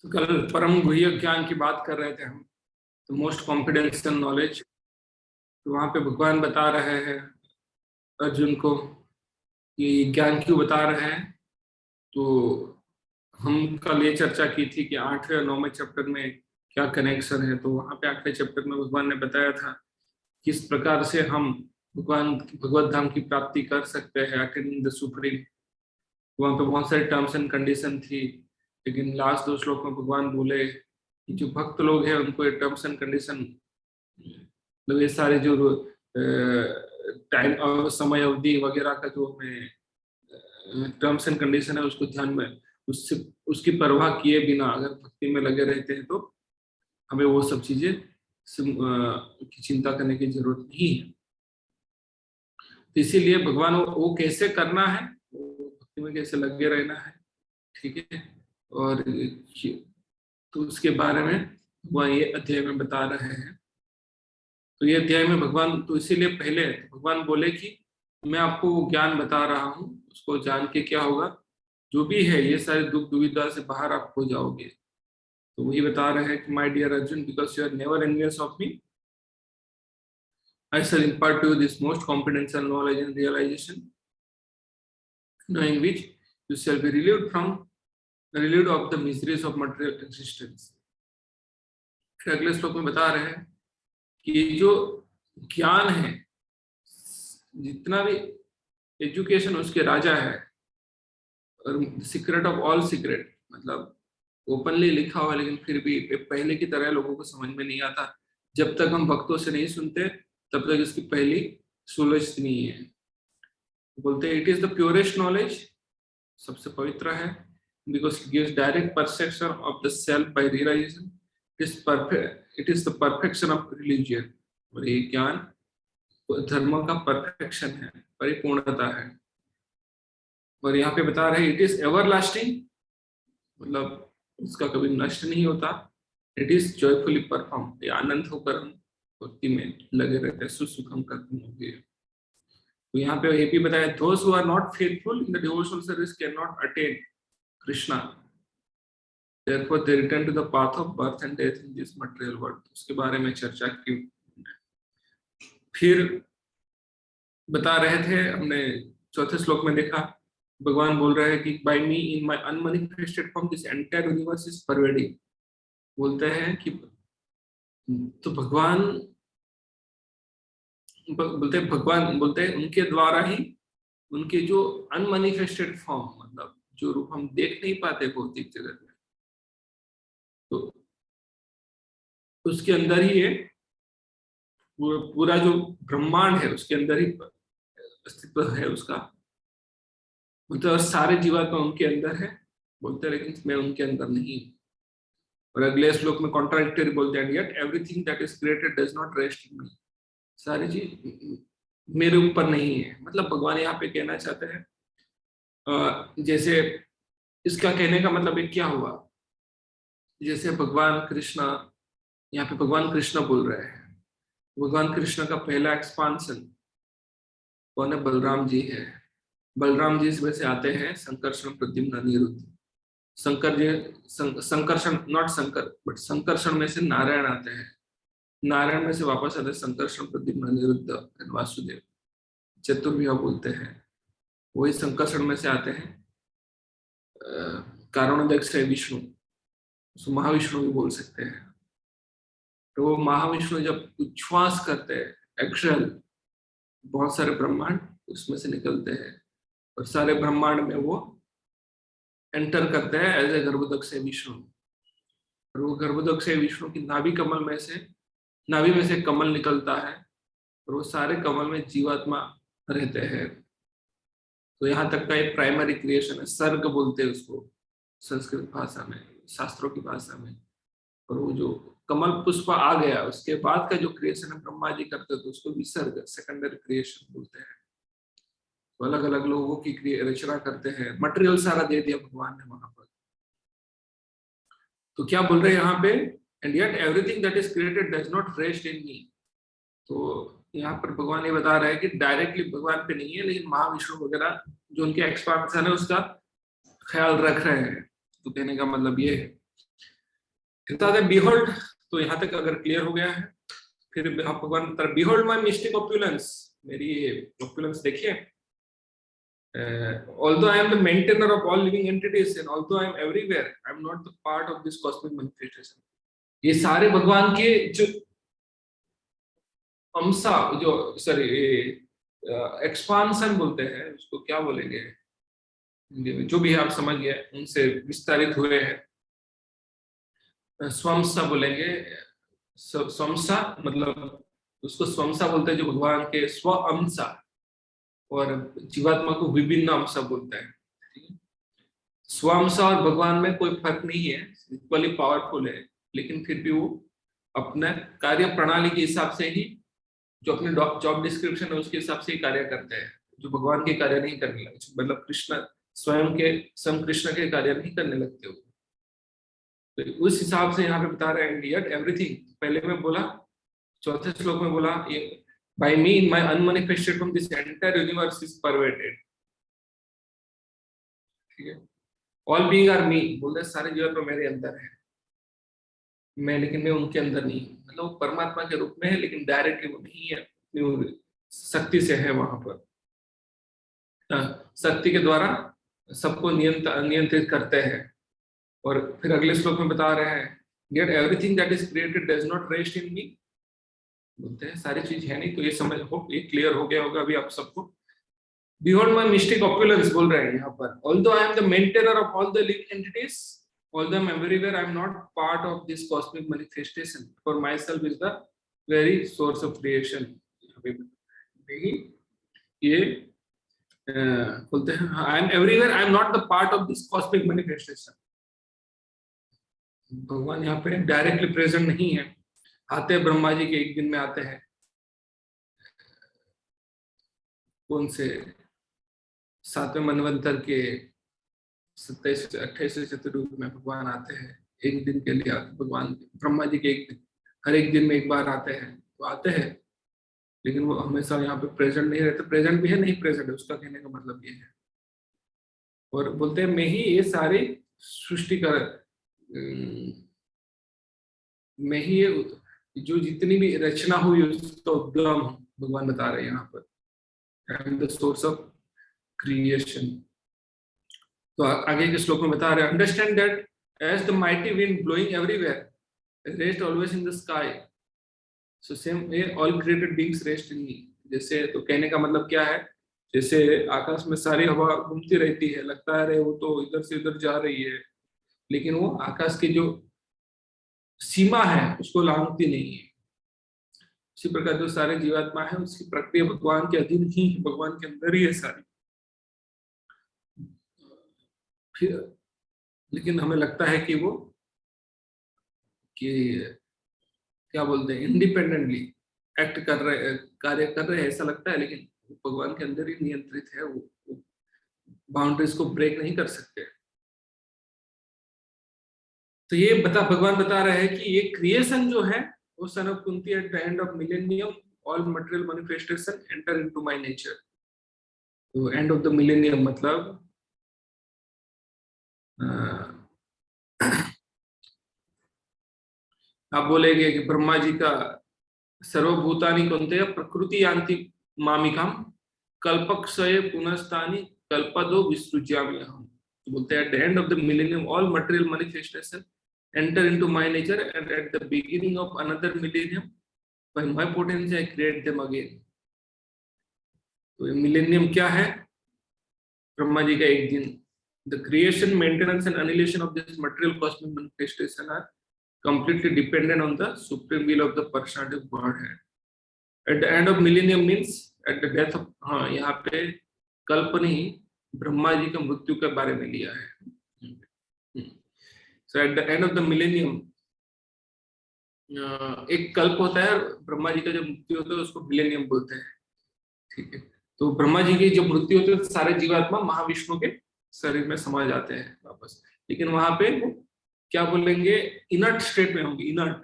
तो कल परम गुह्य ज्ञान की बात कर रहे थे हम, तो मोस्ट कॉन्फिडेंशियल नॉलेज। तो वहां पे भगवान बता रहे हैं अर्जुन को कि ज्ञान क्यों बता रहे हैं। तो हम कल ये चर्चा की थी कि 8वें और 9वें चैप्टर में क्या कनेक्शन है। तो वहां पे 8वें चैप्टर में भगवान ने बताया था किस प्रकार से हम भगवान भगवत धाम की प्राप्ति कर सकते हैं, अटेनिंग द सुप्रीम। वहां पे बहुत सारी टर्म्स एंड कंडीशन थी, लेकिन लास्ट 2 श्लोक में भगवान बोले कि जो भक्त लोग हैं उनको ये टर्म्स एंड कंडीशन, मतलब ये सारे जो टाइम और समय अवधि वगैरह का जो हमें टर्म्स एंड कंडीशन है उसको ध्यान में, उससे उसकी परवाह किए बिना अगर भक्ति में लगे रहते हैं तो हमें वो सब चीजें की चिंता करने की जरूरत नहीं है। तो इसीलिए भगवान वो कैसे करना है, वो भक्ति में कैसे लगे रहना है, ठीक है। और तो उसके बारे में वह ये अध्याय में बता रहे हैं। तो ये अध्याय में भगवान, तो इसीलिए पहले भगवान बोले कि मैं आपको वो ज्ञान बता रहा हूँ, उसको जान के क्या होगा, जो भी है ये सारे दुख दुविधा से बाहर आप हो जाओगे। तो वही बता रहे हैं कि my dear Arjun, because you are never envious of me, I shall impart to you this most confidential knowledge and realization, knowing which you shall be relieved of the miseries of material existence. फिर अगले श्लोक में बता रहे हैं कि जो ज्ञान है, जितना भी एजुकेशन उसके राजा है, और सीक्रेट ऑफ ऑल सीक्रेट, मतलब ओपनली लिखा हुआ, लेकिन फिर भी पहले की तरह लोगों को समझ में नहीं आता। जब तक हम भक्तों से नहीं सुनते तब तक इसकी पहली सुलझती नहीं है। बोलते हैं it is the purest knowledge, सबसे पवित्र है, because it gives direct perception of the self by realization. It is the perfection of religion. और ये ज्ञान धर्म का परफेक्शन है, परिपूर्णता है। और यहाँ पे बता रहे इट इज एवरलास्टिंग, मतलब इसका कभी नष्ट नहीं होता। इट इज जॉयफुली परफॉर्म, ये आनंद होकर हम भक्ति में लगे रहते हैं, सुसुखम करते होंगे। तो यहाँ पे ये भी बताया those who are not faithful in the devotional service cannot attain Krishna, therefore they return to the path of birth and death in this material world। उसके बारे में चर्चा की। फिर बता रहे थे हमने 4थे श्लोक में देखा, भगवान बोल रहे हैं कि by me in my unmanifested form this entire universe is pervading। बोलते हैं कि तो भगवान बोलते हैं उनके द्वारा ही उनके जो अनमैनिफेस्टेड फॉर्म, मतलब जो रूप हम देख नहीं पाते भौतिक जगत में, तो उसके अंदर ही ये पूरा जो ब्रह्मांड है उसके अंदर ही अस्तित्व है उसका। मतलब सारे जीवात्मा उनके अंदर है बोलते, लेकिन मैं उनके अंदर नहीं। और अगले श्लोक में कॉन्ट्राडिक्टरी बोलते हैं, yet everything that is created does not rest in me। सारी चीज मेरे ऊपर नहीं है। मतलब भगवान यहाँ पे कहना चाहते हैं, जैसे इसका कहने का मतलब एक क्या हुआ, जैसे भगवान कृष्ण, यहाँ पे भगवान कृष्ण बोल रहे हैं, भगवान कृष्ण का पहला एक्सपांशन कौन है, बलराम जी है। बलराम जी इसमें से आते हैं संकर्षण प्रद्युम्न अनिरुद्ध। संकर्षण नॉट शंकर बट संकर्षण में से नारायण आते हैं, नारायण में से वापस आते हैं संकर्षण प्रद्युम्न अनिरुद्ध एंड वासुदेव, चतुर्व्यूह बोलते हैं। वही संकर्षण में से आते हैं कारणोदक्ष है विष्णु, उसको महाविष्णु भी बोल सकते हैं। तो वो महाविष्णु जब उच्छ्वास करते हैं, एक्सहेल, बहुत सारे ब्रह्मांड उसमें से निकलते हैं और सारे ब्रह्मांड में वो एंटर करते हैं एज ए गर्भोदक्ष विष्णु। और वो गर्भोदक्ष विष्णु की नाभि में से कमल निकलता है और वो सारे कमल में जीवात्मा रहते हैं। तो यहाँ तक का एक प्राइमरी क्रिएशन है, सर्ग बोलते हैं उसको संस्कृत भाषा में, शास्त्रों की भाषा में। और वो जो कमल पुष्प आ गया उसके बाद का जो क्रिएशन है ब्रह्मा जी करते तो उसको विसर्ग, सेकेंडरी क्रिएशन बोलते हैं। तो अलग अलग लोगों की रचना करते हैं, मटेरियल सारा दे दिया भगवान ने वहां पर। तो क्या बोल रहे हैं यहाँ पे, and yet everything that is created does not rest in me. तो यहाँ पर भगवान ये बता रहे हैं कि डायरेक्टली भगवान पे नहीं है, लेकिन महाविष्णु वगैरह जो उनके एक्सपांशन है उसका ख्याल रख रहे हैं। तो कहने का मतलब ये है बिहोल्ड, तो यहाँ तक अगर क्लियर हो गया है, फिर आप भगवान बता रहे बिहोल्ड माय मिस्टिक ऑप्युलेंस, मेरी ऑप्युलेंस देखिए। although I am the maintainer of all living entities and although I am everywhere, I am not the part of this cosmic manifestation। ये सारे भगवान के जो अंशा, जो सॉरी एक्सपांशन बोलते हैं, उसको क्या बोलेंगे हिंदी में, जो भी आप समझ गए, उनसे विस्तारित हुए हैं। स्वंसा बोलेंगे, स्वंसा मतलब उसको स्वंसा बोलते हैं, जो भगवान के स्व अंशा, और जीवात्मा को विभिन्न अंश बोलता है। स्वांशा और भगवान में कोई फर्क नहीं है, इक्वली पावरफुल है, लेकिन फिर भी वो अपने कार्य प्रणाली के हिसाब से ही, जो अपने जॉब डिस्क्रिप्शन है उसके हिसाब से ही कार्य करते हैं, जो भगवान के कार्य नहीं करने लगते, मतलब कृष्ण स्वयं कृष्ण के कार्य नहीं करने लगते हो। तो उस हिसाब से यहाँ पे बता रहे हैं यट एवरीथिंग, पहले में बोला, चौथे श्लोक में बोला, ये by me in my unmanifested from this entire universe is pervaded, ठीक है। all being are me, बोलते सारे जीवात्मा मेरे अंदर है, मैं लेकिन मैं उनके अंदर नहीं हूँ, मतलब वो परमात्मा के रूप में है लेकिन डायरेक्टली वो नहीं है, अपनी शक्ति से है वहां पर, शक्ति के द्वारा सबको नियंत्रित करते हैं। और फिर अगले श्लोक में बता रहे हैं yet everything that is created does not rest in me, बोलते हैं सारी चीज है नहीं, तो ये समझ हो, ये क्लियर हो गया होगा अभी आप सबको। Behold my mystic opulence बोल रहे हैं यहाँ पर, although I am the maintainer of all the living entities, although I am everywhere, I am not part of this cosmic manifestation, for myself is the very source of creation। ये बोलते हैं I am everywhere, I am not the part of this cosmic manifestation। भगवान यहाँ पे directly present नहीं है, आते हैं ब्रह्मा जी के एक दिन में आते हैं, कौन से 7वें मनवंतर के 27-28 चतुर्युग में भगवान आते हैं, एक दिन के लिए आते भगवान, ब्रह्मा जी के एक दिन, हर एक दिन में एक बार आते हैं, तो आते हैं, लेकिन वो हमेशा यहाँ पे प्रेजेंट नहीं रहते, प्रेजेंट भी है नहीं प्रेजेंट है, उसका कहने का मतलब ये है। और बोलते हैं मैं ही ये सारी सृष्टि कर, मैं ही ये जो जितनी भी रचना हुई उसका उद्गम भगवान बता रहे हैं यहाँ पर, I am the source of creation. तो आगे के श्लोक में बता रहे हैं understand that as the mighty wind blowing everywhere rest always in the sky, so same way all created beings rest in me. जैसे, तो कहने का मतलब क्या है, जैसे आकाश में सारी हवा घूमती रहती है, लगता है वो तो इधर से इधर जा रही है, लेकिन वो आकाश की जो सीमा है उसको लांघती नहीं है। उसी प्रकार जो सारे जीवात्मा है उसकी प्रक्रिया भगवान के अधीन ही, भगवान के अंदर ही है सारी। फिर लेकिन हमें लगता है कि वो क्या बोलते हैं, इंडिपेंडेंटली एक्ट कर रहे, कार्य कर रहे हैं ऐसा लगता है, लेकिन भगवान के अंदर ही नियंत्रित है, वो बाउंड्रीज को ब्रेक नहीं कर सकते। तो ये भगवान बता रहे हैं कि ये क्रिएशन जो है वो सन of Kunti at the end of millennium all material manifestation enter into my nature. तो एंड ऑफ द मिलेनियम मतलब आप बोलेंगे कि ब्रह्मा जी का सर्वभूतानि कौनते प्रकृति यान्ति मामिकाम कल्पक्षय पुनस्तानि कल्पदो विसृज्यामि अहम्। तो बोलते हैं at the end of the millennium all material manifestation enter into my nature and at the beginning of another millennium by my potency I create them again। तो ये मिलेनियम क्या है, ब्रह्मा जी का एक दिन। The creation, maintenance and annihilation of this material cosmic manifestation are completely dependent on the supreme will of the personality of Godhead। At the end of millennium means at the death of, हाँ यहाँ पे कल्प नहीं, ब्रह्मा जी का मृत्यु के बारे में लिया है। So at the end of the millennium एक कल्प होता है, ब्रह्मा जी का जब मृत्यु होता है उसको मिलेनियम बोलते हैं, ठीक है। तो ब्रह्मा जी की जब मृत्यु होती है तो सारे जीवात्मा महाविष्णु के शरीर में समा जाते हैं वापस, लेकिन वहां पे वो क्या बोलेंगे, इनर्ट स्टेट में होंगे। इनर्ट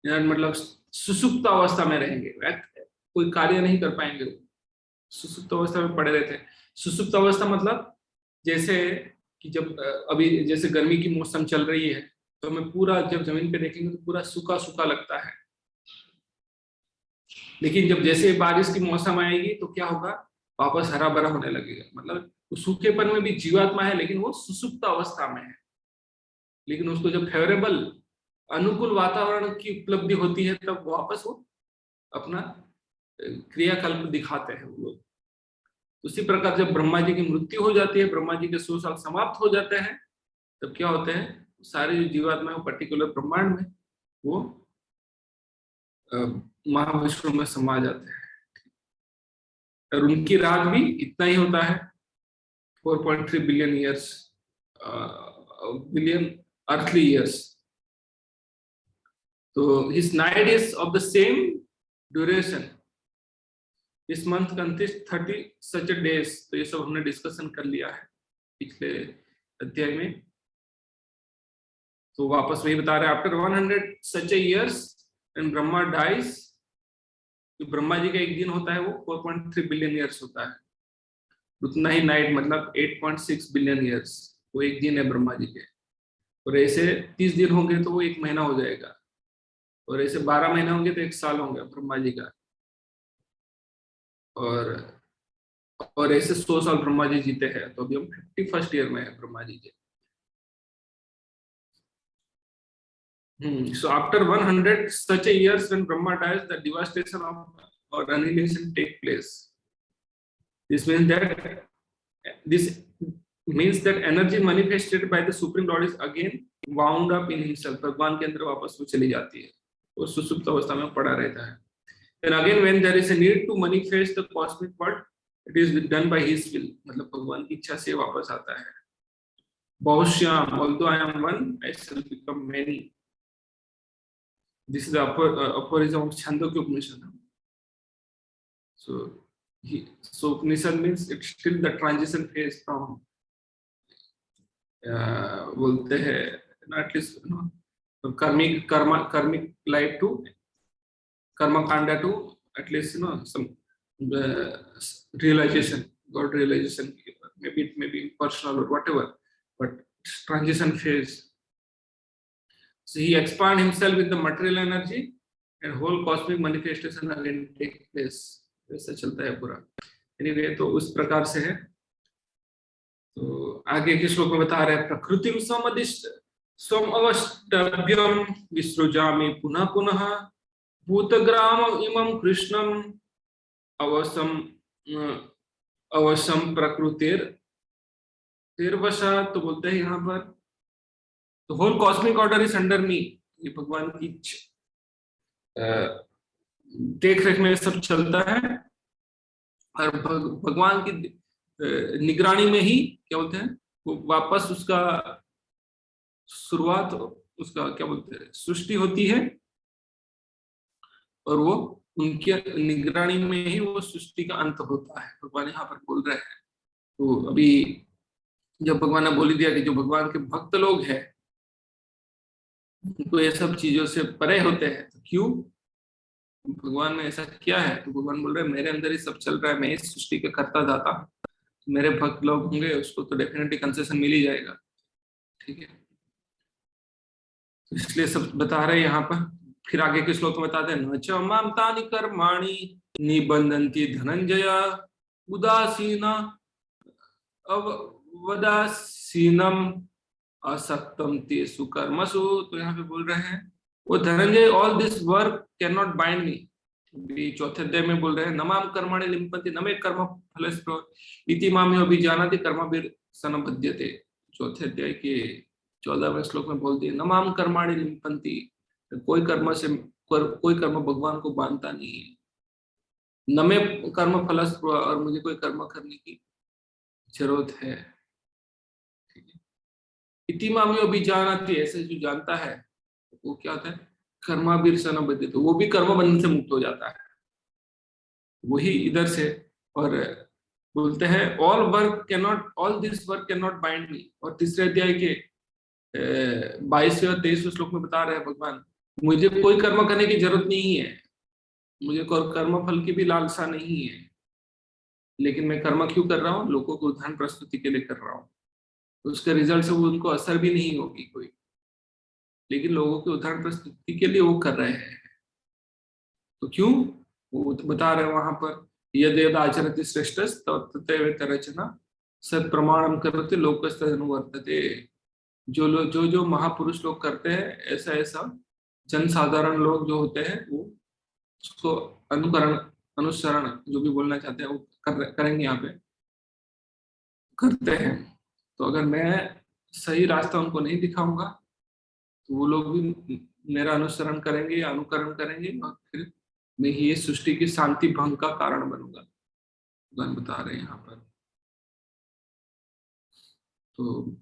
मतलब सुसुप्त अवस्था में रहेंगे, कोई कार्य नहीं कर पाएंगे, वो सुसुप्त अवस्था में पड़े रहते हैं। सुसुप्त अवस्था मतलब जैसे कि जब अभी जैसे गर्मी की मौसम चल रही है तो हमें पूरा जब जमीन पे देखेंगे तो पूरा सूखा सूखा लगता है, लेकिन जब जैसे बारिश की मौसम आएगी तो क्या होगा, वापस हरा भरा होने लगेगा। मतलब उस सूखेपन में भी जीवात्मा है, लेकिन वो सुसुप्त अवस्था में है। लेकिन उसको जब फेवरेबल अनुकूल वातावरण की उपलब्धि होती है तब वापस वो अपना क्रियाकल्प दिखाते हैं वो लोग। उसी प्रकार जब ब्रह्मा जी की मृत्यु हो जाती है, ब्रह्मा जी के 100 साल समाप्त हो जाते हैं, तब क्या होते हैं, सारे जो जीवात्मा है पर्टिकुलर ब्रह्मांड में वो महाविष्णु में समा जाते हैं। और उनकी राज भी इतना ही होता है, 4.3 billion years, billion earthly years. तो his night is of the same duration. इस मंथ कंसिस्ट 30 सच डेज। तो ये सब हमने डिस्कशन कर लिया है पिछले अध्याय में। तो वापस वही बता रहे हैं, after 100 such years and Brahma dies. तो ब्रह्मा जी का एक दिन होता है वो 4.3 बिलियन ईयर्स होता है। उतना ही नाइट मतलब 8.6 बिलियन ईयर्स, वो एक दिन है ब्रह्मा जी के। और ऐसे 30 दिन होंगे तो वो एक महीना हो जाएगा, और ऐसे 12 महीने होंगे तो एक साल होंगे ब्रह्मा जी का। और ऐसे 100 साल ब्रह्मा जी जीते हैं। तो अभी हम 51st ईयर में है ब्रह्मा जी के। So after 100 such a years when Brahma dies, the devastation of or annihilation take place. This means that energy manifested by the Supreme Lord is again wound up in himself. भगवान के अंदर वापस वो चली जाती है और सुसुप्त अवस्था में पड़ा रहता है। And again when there is a need to manifest the cosmic world, it is done by his will. मतलब भगवान की इच्छा से वापस आता है। बहुश्याम, although I am one, I shall become many. This is the aphorism of Chandogya Upanishad. So Upanishad means it's still the transition phase from बोलते हैं at least karmic life to karma kanda to at least some realization, God realization. Maybe it may be personal or whatever, but it's transition phase. So he expand himself with the material energy and whole cosmic manifestation again take place. ऐसा चलता है पूरा। Anyway, तो उस प्रकार से है। तो आगे के श्लोक में बता रहे हैं, प्रकृतिम समदिष्ट स्वम अवष्टभ्यम विसृजामि पुनः पुनः भूतग्राम इमं कृष्णम अवसम प्रकृतिर तिर्वशा। तो बोलते हैं यहाँ पर, तो whole cosmic order is under me. ये भगवान की देख रेख में सब चलता है, और भगवान की निगरानी में ही क्या बोलते हैं, वो वापस उसका शुरुआत, उसका क्या बोलते हैं, सृष्टि होती है, और वो उनकी निगरानी में ही वो सृष्टि का अंत होता है। भगवान यहाँ पर बोल रहे हैं। तो अभी जब भगवान ने बोल दिया कि जो भगवान के भक्त लोग हैं उनको ये सब चीजों से परे होते हैं, तो क्यों भगवान ने ऐसा किया है? तो भगवान बोल रहे हैं, मेरे अंदर ही सब चल रहा है, मैं इस सृष्टि का करता दाता। मेरे भक्त लोग होंगे उसको तो डेफिनेटली कंसेशन मिल ही जाएगा, ठीक है। तो इसलिए सब बता रहे हैं यहाँ पर। फिर आगे के श्लोक में बताते हैं, न च माम तानि कर्माणि निबंधन्ति धनंजय उदासीन अवदासीनम असक्तम तेषु कर्मसु। तो यहाँ पे बोल रहे हैं, वो Dhananjay, all this work can not bind me. चौथे अध्याय में बोल रहे हैं, नमाम कर्माणि लिम्पन्ति न मे कर्म फलस्पृह इति माम यो अभिजानाति कर्मभिर् सनबध्यते। चौथे अध्याय के 14वें श्लोक में बोल दिया, नमाम कर्माणि लिम्पन्ति, कोई कर्म भगवान को बांधता नहीं है। न मे कर्म फलस्पृह, और मुझे कोई कर्म करने की जरूरत है, ठीक है। इति माम यो अभिजानाति, ऐसे जो जानता है वो क्या होता है, कर्माभिर् सनबध्यते, तो वो भी कर्म बंधन से मुक्त हो जाता है। वही इधर से और बोलते हैं, all this work can not bind me. और तीसरे अध्याय के 22वें और 23वें श्लोक में बता रहे हैं भगवान, मुझे कोई कर्म करने की जरूरत नहीं है, मुझे कोई कर्म फल की भी लालसा नहीं है, लेकिन मैं कर्म क्यों कर रहा हूँ? लोगों को उदाहरण प्रस्तुति के लिए कर रहा हूँ। तो उसके रिजल्ट से वो उनको असर भी नहीं होगी कोई। लेकिन लोगों की उदाहरण प्रस्तुति के लिए वो कर रहे हैं। तो क्यों? वो तो बता रहे हैं वहां पर, यद यद आचरति श्रेष्ठ तत्तदेव रचना सत प्रमाणम करते लोकस्तद अनुवर्तते। जो लोग जो महापुरुष लोग करते हैं, ऐसा ऐसा जनसाधारण लोग जो होते हैं वो उसको अनुकरण, अनुसरण, जो भी बोलना चाहते हैं वो करेंगे, यहाँ पे करते हैं। तो अगर मैं सही रास्ता उनको नहीं दिखाऊंगा तो वो लोग भी मेरा अनुसरण करेंगे या अनुकरण करेंगे, और फिर मैं ही इस सृष्टि की शांति भंग का कारण बनूंगा, भगवान बता रहे हैं यहाँ पर। तो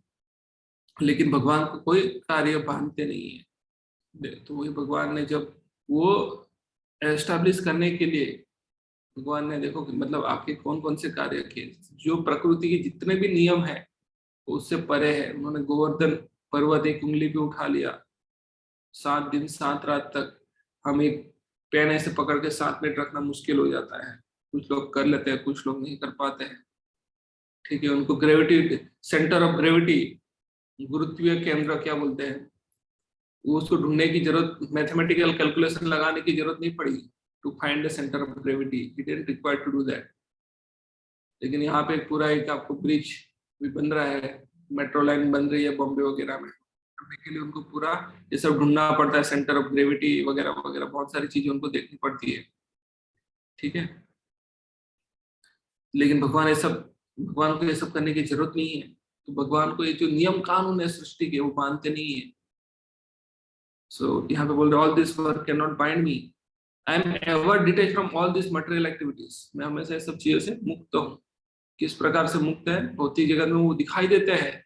लेकिन भगवान को कोई कार्य बांधते नहीं है। तो वही भगवान ने जब वो एस्टेब्लिश करने के लिए, भगवान ने देखो कि मतलब आपके कौन कौन से कार्य किए, जो प्रकृति के जितने भी नियम है वो उससे परे है। उन्होंने गोवर्धन पर्वत एक उंगली पे उठा लिया, 7 दिन 7 रात तक हम एक पेन ऐसे पकड़ के 7 मिनट रखना मुश्किल हो जाता है। कुछ लोग कर लेते हैं, कुछ लोग नहीं कर पाते हैं। ठीक है, उनको ग्रेविटी, सेंटर ऑफ ग्रेविटी, गुरुत्वीय केंद्र क्या बोलते हैं, वो उसको ढूंढने की जरूरत, मैथमेटिकल कैलकुलेशन लगाने की जरूरत नहीं पड़ी to find the centre of gravity, it didn't require to do that. लेकिन यहाँ पे पूरा एक आपको ब्रिज भी बन रहा है, मेट्रो लाइन बन रही है बॉम्बे वगैरह में, करने के लिए उनको पूरा ये सब ढूंढना पड़ता है, सेंटर ऑफ ग्रेविटी वगैरह वगैरह, बहुत सारी चीजें उनको देखनी पड़ती है। ठीक है, लेकिन भगवान को ये सब करने की जरूरत नहीं है। तो भगवान को ये जो नियम कानून है सृष्टि के वो मानते नहीं है। सो यहाँ पे बोल रहे all this work can not bind me, I am ever detach from all this material activities. मैं हमेशा इस सब चीजों से मुक्त हूँ। किस प्रकार से मुक्त है? भौतिक जगत में वो दिखाई देते हैं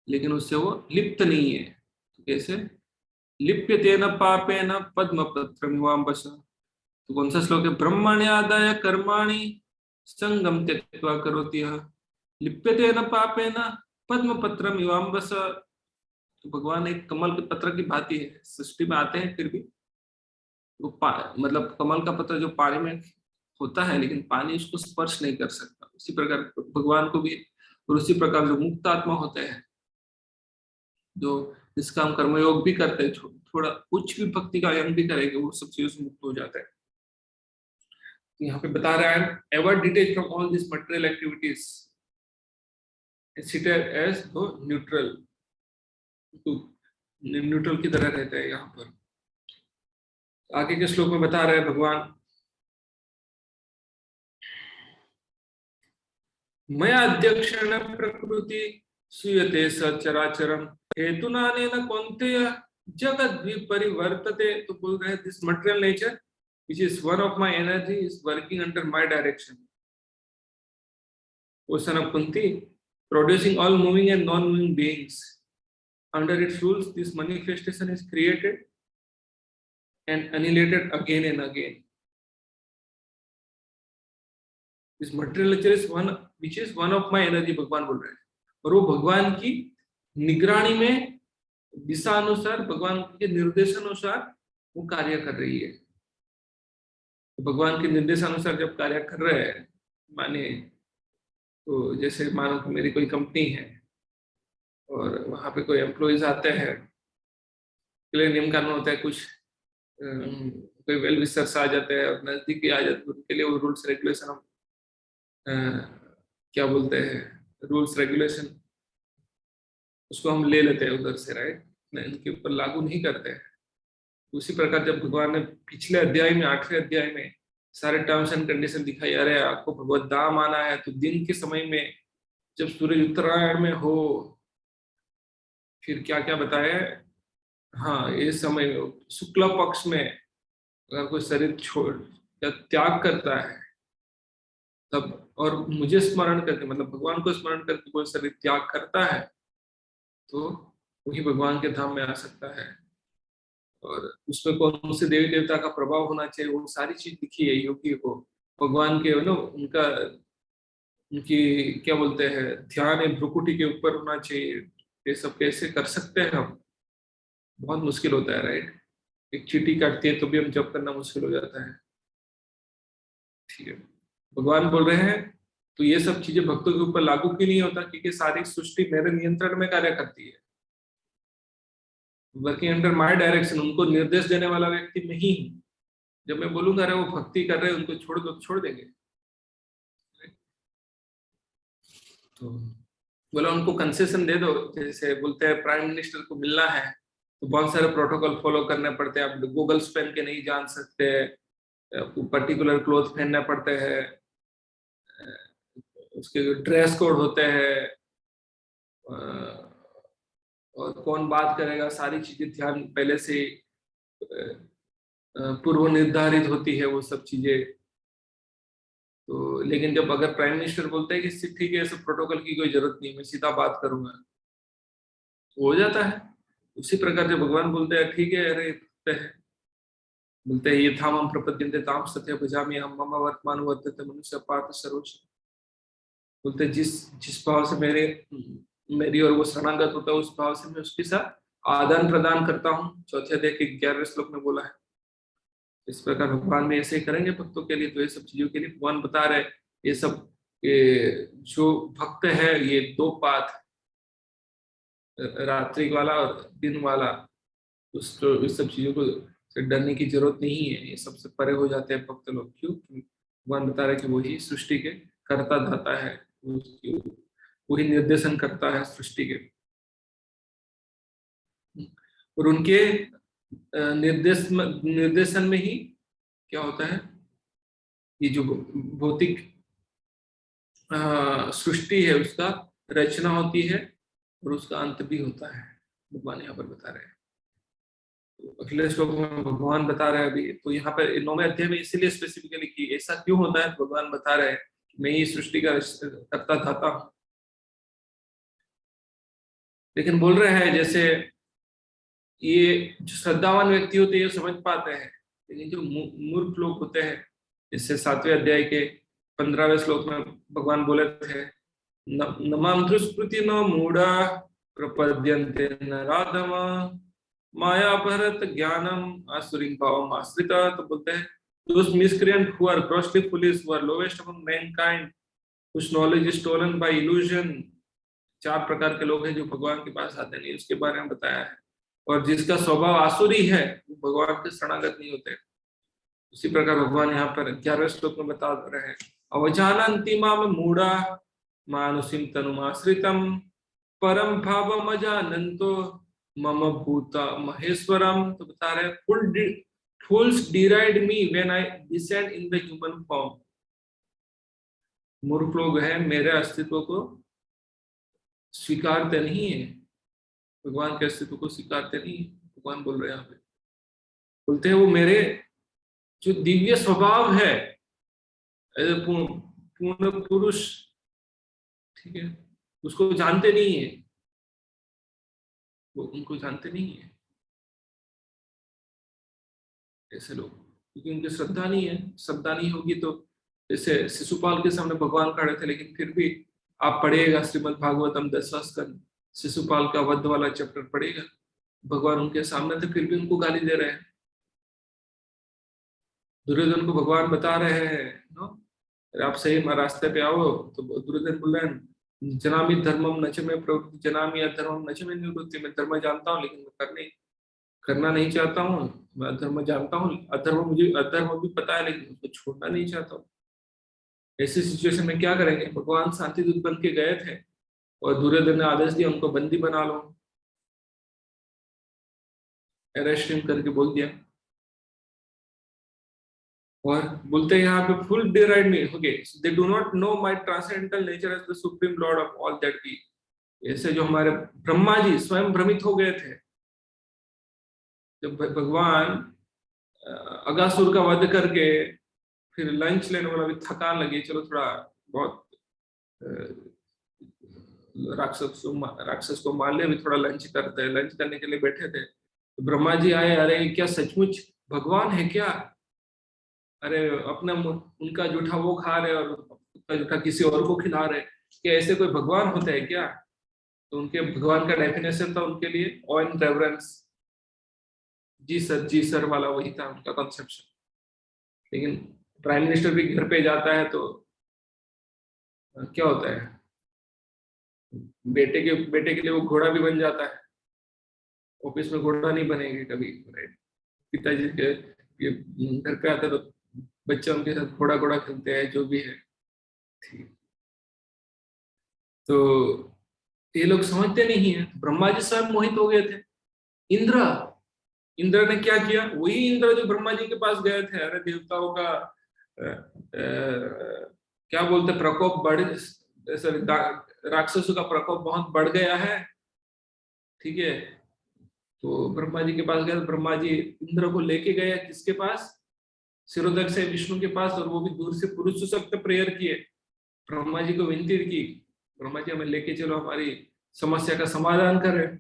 लेकिन उससे वो लिप्त नहीं है। तो कैसे? लिप्यते न पापे न पद्म पत्रमिवाम्बस। तो कौन सा श्लोक है? ब्रह्मण्यादाय कर्माणि संगम त्यक्त्वा करोति यः लिप्यते न पापे न पद्म पत्रमिवाम्बस। तो भगवान एक कमल के पत्र की भांति है, सृष्टि में आते हैं फिर भी वो मतलब कमल का पत्र जो पानी में होता है लेकिन पानी उसको स्पर्श नहीं कर सकता, उसी प्रकार भगवान को भी। और उसी प्रकार जो मुक्त आत्मा होते हैं, जो जिसका हम कर्मयोग भी करते हैं, थोड़ा उच्च भी भक्ति का यंग भी करेंगे, वो सब चीजों से मुक्त हो जाता है। तो यहाँ पे बता रहा है ever detach from all this material activities seated as though neutral. तो न्यूट्रल की तरह रहता है यहाँ पर। आगे के श्लोक में बता रहे हैं भगवान, मया अध्यक्षेण प्रकृति सूयते सचराचरम हेतुनानेन कौन्तेय जगद विपरिवर्तते। तो बोल रहे हैं this material nature which is one of my energy is working under my direction, O son of Kunti, producing all moving and non-moving beings. Under its rules, this manifestation is created and annihilated again and again. This material nature is one which is one of my energy, भगवान बोल रहे हैं। और वो भगवान की निगरानी में, दिशा अनुसार, भगवान के निर्देशानुसार वो कार्य कर रही है। तो भगवान के निर्देशानुसार जब कार्य कर रहे हैं, माने तो जैसे मानो कि मेरी कोई कंपनी है और वहां पे कोई एम्प्लॉइज आते हैं, के लिए नियम कानून होता है कुछ, कोई वेल विशर्स आ जाते हैं और नजदीक आ जाते हैं, उनके लिए वो रूल्स रेगुलेशन हम क्या बोलते हैं, रूल्स रेगुलेशन, उसको हम ले लेते हैं उधर से, राइट, इनके ऊपर लागू नहीं करते हैं। उसी प्रकार जब भगवान ने पिछले अध्याय में, 8वें अध्याय में सारे टर्म्स एंड कंडीशन दिखाई, अरे आपको भगवत धाम आना है तो दिन के समय में जब सूरज उत्तरायण में हो, फिर क्या क्या बताया, हाँ ये समय शुक्ल पक्ष में अगर कोई शरीर छोड़ या त्याग करता है तब, और मुझे स्मरण करके, मतलब भगवान को स्मरण करके कोई शरीर त्याग करता है तो वही भगवान के धाम में आ सकता है। और उसमें कौन से देवी देवता का प्रभाव होना चाहिए, वो सारी चीज लिखी है। योगी को भगवान के ना उनका, उनकी क्या बोलते हैं, ध्यान एक भ्रुकुटी के ऊपर होना चाहिए। ये सब कैसे कर सकते हैं हम? बहुत मुश्किल होता है, राइट। एक चींटी काटती है तो भी हम जप करना मुश्किल हो जाता है। ठीक है, भगवान बोल रहे हैं तो ये सब चीजें भक्तों के ऊपर लागू क्यों नहीं होता? क्योंकि सारी सृष्टि मेरे नियंत्रण में कार्य करती है। वर्किंग अंडर माय डायरेक्शन, उनको निर्देश देने वाला व्यक्ति मैं ही हूँ। जब मैं बोलूंगा अरे वो भक्ति कर रहे हैं, उनको छोड़ दो, तो छोड़ देंगे। तो बोला उनको कंसेशन दे दो, जैसे बोलते हैं प्राइम मिनिस्टर को मिलना है तो बहुत सारे प्रोटोकॉल फॉलो करने पड़ते हैं, आप गूगल्स पहन के नहीं जान सकते, पर्टिकुलर क्लोथ पहनने पड़ते हैं, उसके ड्रेस कोड होते हैं, और कौन बात करेगा, सारी चीजें ध्यान पहले से पूर्व निर्धारित होती है वो सब चीजें। तो लेकिन जब अगर प्राइम मिनिस्टर बोलते हैं कि ठीक है, ऐसे प्रोटोकॉल की कोई जरूरत नहीं, मैं सीधा बात करूंगा, तो हो जाता है। उसी प्रकार जब भगवान बोलते हैं ठीक है, अरे बोलते हैं ये थाम हम प्रपद्यन्ते ताम सत्य भजामि हम मम वर्तमान वर्तते मनुष्य पार्थ सर्वोच्च। बोलते हैं जिस जिस भाव से मेरी और वो शरणागत होता है, उस भाव से मैं उसके साथ आदान प्रदान करता हूँ। चौथे अध्याय के 11वें श्लोक में बोला है। इस प्रकार भगवान भी ऐसे ही करेंगे भक्तों के लिए। तो ये सब चीजों के लिए भगवान बता रहे ये सब, जो भक्त है ये दो पाथ, रात्रि वाला और दिन वाला, उसको इस सब चीजों को से डरने की जरूरत नहीं है, ये सबसे परे हो जाते हैं भक्त लोग। क्यों? भगवान बता रहे कि वही सृष्टि के कर्ता धाता है, वही निर्देशन करता है सृष्टि के, और उनके निर्देशन में ही क्या होता है, ये जो भौतिक सृष्टि है उसका रचना होती है और उसका अंत भी होता है। भगवान यहाँ पर बता रहे हैं। तो अगले श्लोक में भगवान बता रहे हैं अभी, तो यहाँ पर 9वें अध्याय में इसीलिए स्पेसिफिकली कि ऐसा क्यों होता है, तो भगवान बता रहे हैं कि मैं ही सृष्टि का कर्ता धाता हूँ। लेकिन बोल रहे हैं जैसे ये जो श्रद्धावान व्यक्ति होते हैं ये समझ पाते हैं, लेकिन जो मूर्ख लोग होते हैं, जैसे 7वें अध्याय के 15वें श्लोक में भगवान बोले थे, नमाम दुष्कृति न मूढ़ा प्रपद्यन्ते न राधम माया भरत ज्ञानम आसुरीं भावम आश्रिता। तो बोलते हैं those miscreant who are grossly foolish, who are lowest among mankind, whose knowledge is stolen by illusion। 4 प्रकार के लोग हैं जो भगवान के पास आते नहीं, उसके बारे में बताया है। और जिसका स्वभाव आसुरी है वो भगवान के शरणागत नहीं होते। उसी प्रकार भगवान यहाँ पर 11वें श्लोक में बता रहे हैं, अवजानन्ति माम मूढ़ा मानुषीं तनुमाश्रितम् परम भावम अजानन्तो मम भूता महेश्वरम। तो बता रहे fools deride me when I descend in the human form। मूर्ख लोग हैं मेरे अस्तित्व को स्वीकारते नहीं है, भगवान के अस्तित्व को स्वीकारते नहीं। भगवान बोल रहे हैं यहाँ पे, बोलते हैं वो मेरे जो दिव्य स्वभाव है, पूर्ण पुरुष, ठीक है, उसको जानते नहीं है, वो उनको जानते नहीं है ऐसे लोग, क्योंकि उनकी श्रद्धा नहीं है। श्रद्धा नहीं होगी तो जैसे शिशुपाल के सामने भगवान खड़े थे, लेकिन फिर भी आप पढ़िएगा श्रीमद् भागवतम 10वां स्कंद, शिशुपाल का वध वाला चैप्टर पढ़िएगा, भगवान उनके सामने थे फिर भी उनको गाली दे रहे हैं। दुर्योधन को भगवान बता रहे हैं नो, आप सही रास्ते पे आओ, तो दुर्योधन बोल रहे हैं जनामि धर्मम नच में प्रवृत्ति जनामि अधर्मम नच में निवृत्ति। मैं धर्म जानता हूँ लेकिन मैं करना नहीं चाहता हूँ। मैं अधर्म जानता हूँ, मुझे अधर्म भी पता है, लेकिन उसको छोड़ना नहीं चाहता हूँ। ऐसी सिचुएशन में क्या करेंगे? भगवान शांति दूत बन के गए थे और दुर्योधन ने आदेश दिया उनको बंदी बना लो, अरेस्ट करके बोल दिया। और बोलते हैं यहाँ पे fools deride me, okay, they do not know my transcendental nature as the supreme lord of all that be. ऐसे जो हमारे ब्रह्मा जी स्वयं भ्रमित हो गए थे जब भगवान अगासुर का वध करके फिर लंच लेने वाला भी थकान लगी, चलो थोड़ा बहुत राक्षस को मार ले, अभी थोड़ा लंच करते हैं। लंच करने के लिए बैठे थे तो ब्रह्मा जी आए, अरे क्या सचमुच भगवान है क्या? अरे अपना उनका जूठा वो खा रहे और उसका जूठा किसी और को खिला रहे, क्या ऐसे कोई भगवान होता है क्या? तो उनके भगवान का डेफिनेशन था उनके लिए ऑ इन रेवरेंस, जी सर वाला वही था उनका कॉन्सेप्शन। लेकिन प्राइम मिनिस्टर भी घर पे जाता है तो क्या होता है, बेटे के लिए वो घोड़ा भी बन जाता है। ऑफिस में घोड़ा नहीं बनेंगे कभी, राइट? पिताजी के ये घर पे आते तो बच्चे उनके साथ घोड़ा घोड़ा खेलते हैं, जो भी है, ठीक। तो ये लोग समझते नहीं है। ब्रह्मा जी स्वयं मोहित हो गए थे। इंद्र, इंद्र ने क्या किया? वही इंद्र जो ब्रह्मा जी के पास गए थे, अरे देवताओं का क्या बोलते, प्रकोप बढ़, सॉरी, राक्षसों का प्रकोप बहुत बढ़ गया है, ठीक है। तो ब्रह्मा जी के पास गए, ब्रह्मा जी इंद्र को लेके गए किसके पास? सिरोधक से विष्णु के पास, और वो भी दूर से पुरुष सक्त प्रेयर किए, ब्रह्मा जी को विनती की, ब्रह्मा जी हमें लेके चलो, हमारी समस्या का समाधान करें।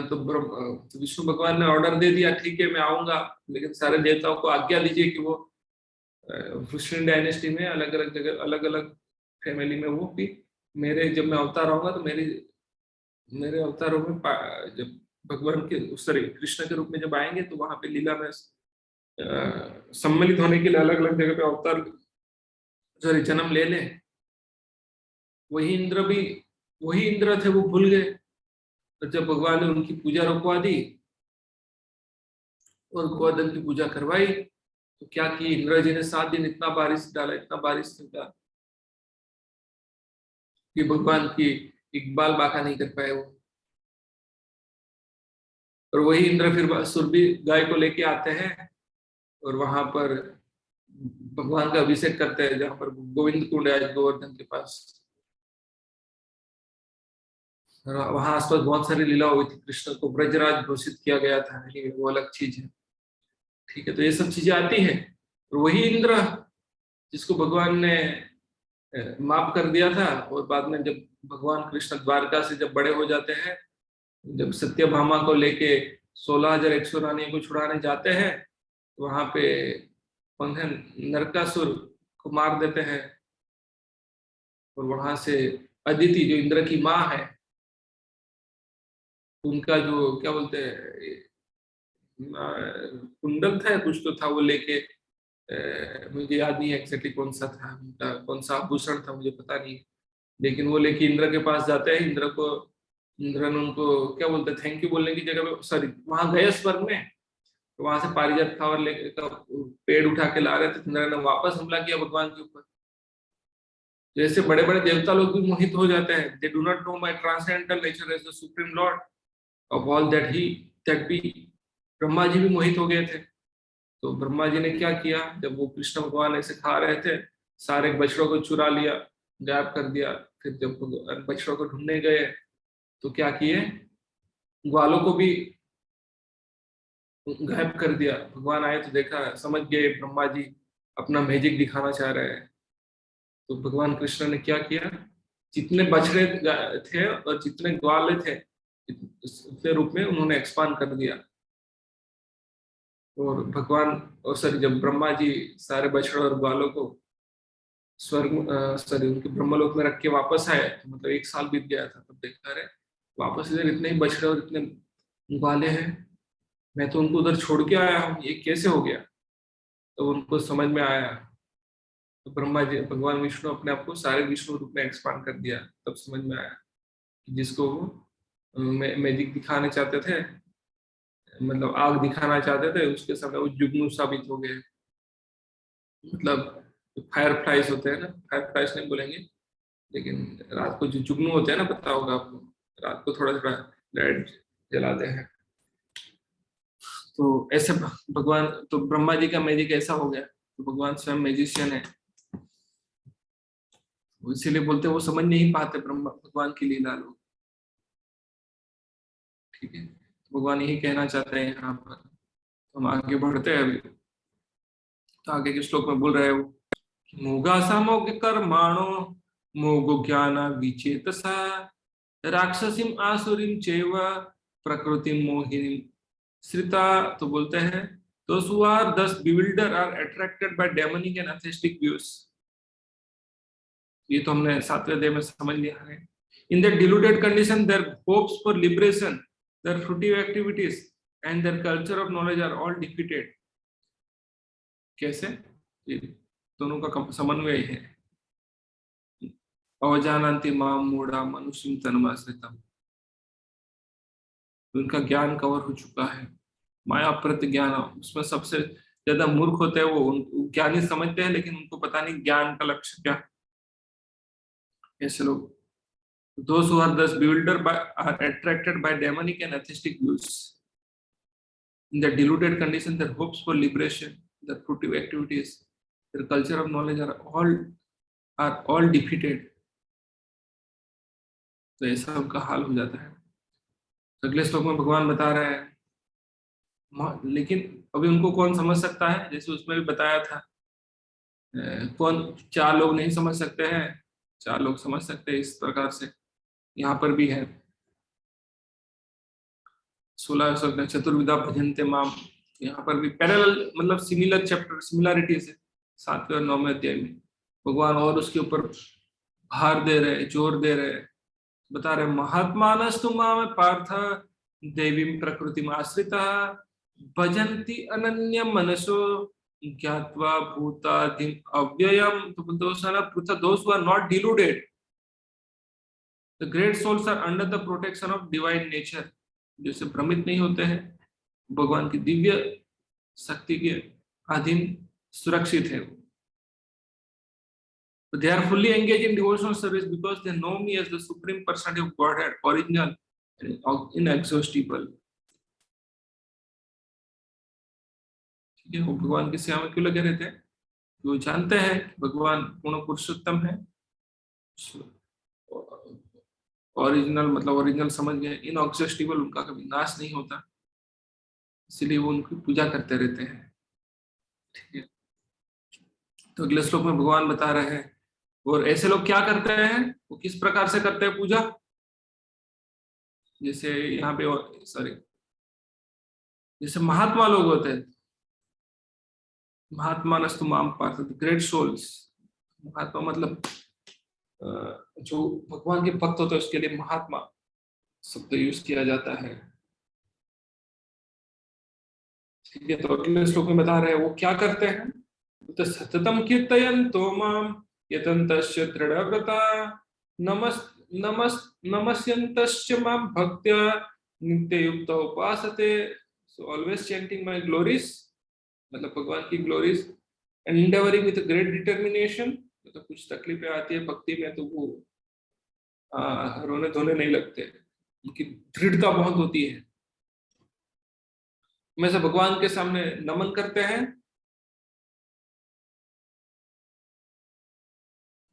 तो विष्णु भगवान ने ऑर्डर दे दिया, ठीक है मैं आऊंगा, लेकिन सारे देवताओं को आज्ञा दीजिए कि वो वृष्ण डायनेस्टी में अलग अलग जगह, अलग अलग फैमिली में वो भी, मेरे जब मैं अवतार आऊंगा तो मेरे अवतारों में जब भगवान के, सॉरी, कृष्ण के रूप में जब आएंगे तो वहां पे लीला में सम्मिलित होने के लिए अलग अलग जगह पे अवतार, सॉरी, जन्म ले लें। वही इंद्र भी, वही इंद्र थे, वो भूल गए। तो जब भगवान ने उनकी पूजा रुकवा दी और गोवर्धन की पूजा करवाई, तो क्या की इंद्र जी ने 7 दिन इतना बारिश डाला, इतना बारिश डाला कि भगवान की एक बाल बांका नहीं कर पाए वो। और वही इंद्र फिर सुरभि गाय को लेके आते हैं और वहां पर भगवान का अभिषेक करते हैं, जहां पर गोविंद कुंड है गोवर्धन के पास। वहां आसपास बहुत सारी लीला हुई थी, कृष्ण को ब्रजराज घोषित किया गया था, वो अलग चीज है, ठीक है। तो ये सब चीजें आती हैं। और वही इंद्र जिसको भगवान ने माफ कर दिया था, और बाद में जब भगवान कृष्ण द्वारका से जब बड़े हो जाते हैं, जब सत्यभामा को लेके 16,100 रानियों को छुड़ाने जाते हैं, तो वहां पे उन्हें नरकासुर को मार देते हैं। और वहां से अदिति जो इंद्र की माँ है, उनका जो क्या बोलते हैं, कुंडल था या कुछ तो था, वो लेके मुझे याद नहीं है एग्जैक्टली कौन सा था उनका, कौन सा आभूषण था मुझे पता नहीं, लेकिन वो लेके इंद्र के पास जाते हैं। इंद्र ने उनको क्या बोलते हैं, थैंक यू बोलने की जगह पे, सॉरी, वहां गए स्वर्ग में, तो वहां से पारिजात फ्लावर लेके पेड़ उठा के ला रहे थे, इंद्र ने वापस हमला किया भगवान के ऊपर। जैसे बड़े बड़े देवता लोग भी मोहित हो जाते हैं, they do not know my transcendental nature as the supreme lord of all that be. Brahma ji भी मोहित हो गए थे। तो ब्रह्मा जी ने क्या किया, जब वो कृष्ण भगवान ऐसे खा रहे थे, सारे बछड़ों को चुरा लिया, गायब कर दिया। फिर जब बछड़ों को ढूंढने गए, तो क्या किए, ग्वालों को भी गायब कर दिया। भगवान आए तो देखा, समझ गए ब्रह्मा जी अपना मैजिक दिखाना चाह रहे हैं। तो भगवान कृष्ण ने क्या किया, जितने बछड़े थे और जितने ग्वाले थे, उतने रूप में उन्होंने एक्सपांड कर दिया। और भगवान, और सॉरी, जब ब्रह्मा जी सारे बछड़ों और ग्वालों को स्वर्ग, सॉरी, उनके ब्रह्मलोक में रख के वापस आए, तो मतलब 1 साल बीत गया था, तब देखा रहे वापस इधर इतने ही बछड़े और इतने ग्वाले हैं, मैं तो उनको उधर छोड़ के आया हूँ, ये कैसे हो गया? तो उनको समझ में आया। तो ब्रह्मा जी, भगवान विष्णु अपने आप को सारे विष्णु रूप में एक्सपांड कर दिया। तब समझ में आया कि जिसको वो मैजिक दिखाने चाहते थे, मतलब आग दिखाना चाहते थे, उसके समय वो जुगनू साबित हो गए। मतलब फायर फ्लाइज होते हैं ना, फायर फ्लाइज नहीं बोलेंगे, लेकिन रात को जो जुगनू होते हैं ना, पता होगा आपको, रात को थोड़ा थोड़ा लाइट जलाते हैं। तो ऐसे भगवान, तो ब्रह्मा जी का मैजिक ऐसा हो गया, तो भगवान स्वयं मैजिशियन है, इसीलिए बोलते हैं वो समझ नहीं पाते ब्रह्मा भगवान की लीला लोग, ठीक है। तो भगवान यही कहना चाहते हैं यहाँ पर। हम आगे बढ़ते हैं अभी। तो आगे के श्लोक में बोल रहे हो, मोगा सामोग कर्माणो मोगो ज्ञान विचेतसा राक्षसीम आसुरीम चैव प्रकृति मोहिनी श्रिता। तो बोलते हैं, those who are thus bewildered are attracted by demonic and atheistic views। ये तो हमने 7वें अध्याय में समझ लिया है। In that deluded condition, their hopes for liberation, their fruitive activities and their culture of knowledge are all defeated। कैसे? ये दोनों का समन्वय है। अवजानन्ति मां मूढ़ा मनुष्यं तनुमाश्रितम्। उनका ज्ञान कवर हो चुका है। माया प्रति ज्ञान, उसमें सबसे ज्यादा मूर्ख होते हैं वो ज्ञानी समझते हैं, लेकिन उनको पता नहीं ज्ञान का लक्ष्य क्या। ऐसे लोग, those who are thus bewildered by are attracted by demonic and atheistic views. In the deluded condition, their hopes for liberation, their fruitive activities, their culture of knowledge are all defeated. तो ऐसा उनका हाल हो जाता है। अगले श्लोक में भगवान बता रहे हैं, लेकिन अभी उनको कौन समझ सकता है, जैसे उसमें भी बताया था, कौन, 4 लोग नहीं समझ सकते हैं, 4 लोग समझ सकते हैं। इस प्रकार से यहाँ पर भी है 16 श्लोक, चतुर्विधा भजन्ते माम, यहाँ पर भी पैरेलल, मतलब सिमिलर चैप्टर, सिमिलरिटीज है 7वें और 9वें अध्याय में। भगवान और उसके ऊपर भार दे रहे, जोर दे रहे, बता रहे, महात्मानस्तु माम पार्थ देवीं प्रकृतिम आश्रिता भजन्ति अनन्य मनसो ज्ञात्वा भूतादिम अव्ययम। तो those who are not deluded, the great souls are under the protection of divine nature, जैसे भ्रमित नहीं होते हैं, भगवान की दिव्य शक्ति के अधीन सुरक्षित है। They are fully engaged in devotional service because they know me as the supreme personality of Godhead, original and inexhaustible. ठीक है, वो भगवान की सेवा में क्यों लगे रहते हैं? वो जानते हैं कि भगवान पूर्ण पुरुषोत्तम है, ओरिजिनल, मतलब ओरिजिनल समझ गए, इनएग्जॉस्टिबल, उनका कभी नाश नहीं होता, इसीलिए वो उनकी पूजा करते रहते हैं। ठीक है, तो अगले श्लोक में भगवान बता रहे हैं, और ऐसे लोग क्या करते हैं, वो किस प्रकार से करते हैं पूजा। जैसे यहाँ पे, सॉरी, जैसे महात्मा लोग होते हैं, महात्मा नस्तु माम पार्थ, ग्रेट सोल्स। महात्मा मतलब जो भगवान के भक्त होते हैं, उसके लिए महात्मा शब्द यूज किया जाता है। ठीक है, तो अगले श्लोक में बता रहे हैं वो क्या करते हैं, तो सततम कीर्तयन्तो माम यतन्तस्य दृढ़व्रता नमस्यन्तस्य मां भक्त्या नित्ययुक्तो उपासते। So always chanting my glories, मतलब भगवान की glories, and endeavouring with great determination. मतलब कुछ तकलीफें आती है भक्ति में तो वो रोने धोने नहीं लगते, उनकी दृढ़ता बहुत होती है, हमेशा भगवान के सामने नमन करते हैं,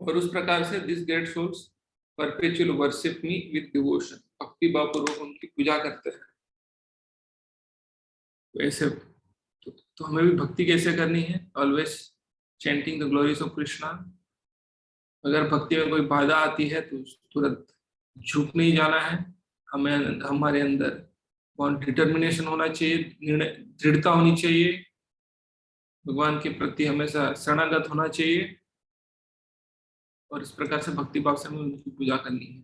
और उस प्रकार से this great souls perpetual worship me with devotion, भक्ति भाव पूर्वक उनकी पूजा करते हैं। तो ऐसे तो हमें भी भक्ति कैसे करनी है, always chanting the glories of Krishna. अगर भक्ति में कोई बाधा आती है तो तुरंत झुक नहीं जाना है, हमें, हमारे अंदर बहुत डिटर्मिनेशन होना चाहिए, दृढ़ता होनी चाहिए, भगवान के प्रति हमेशा शरणागत होना चाहिए, और इस प्रकार से भक्ति भाव से हमें उनकी पूजा करनी है।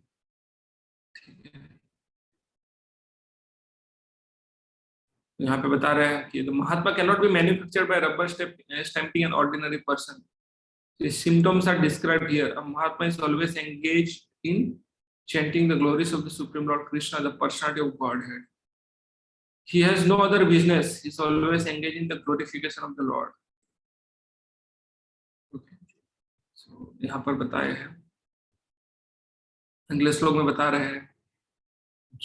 ठीक है, यहाँ पे बता रहे हैं कि mahatma can not be manufactured by rubber stamping an ordinary person. The symptoms are described here. A Mahatma is always engaged in chanting the glories of the Supreme Lord Krishna, the personality of Godhead. He has no other business. He is always engaged in the glorification of the Lord. Okay. So यहाँ पर बताए हैं, अगले श्लोक में बता रहे हैं,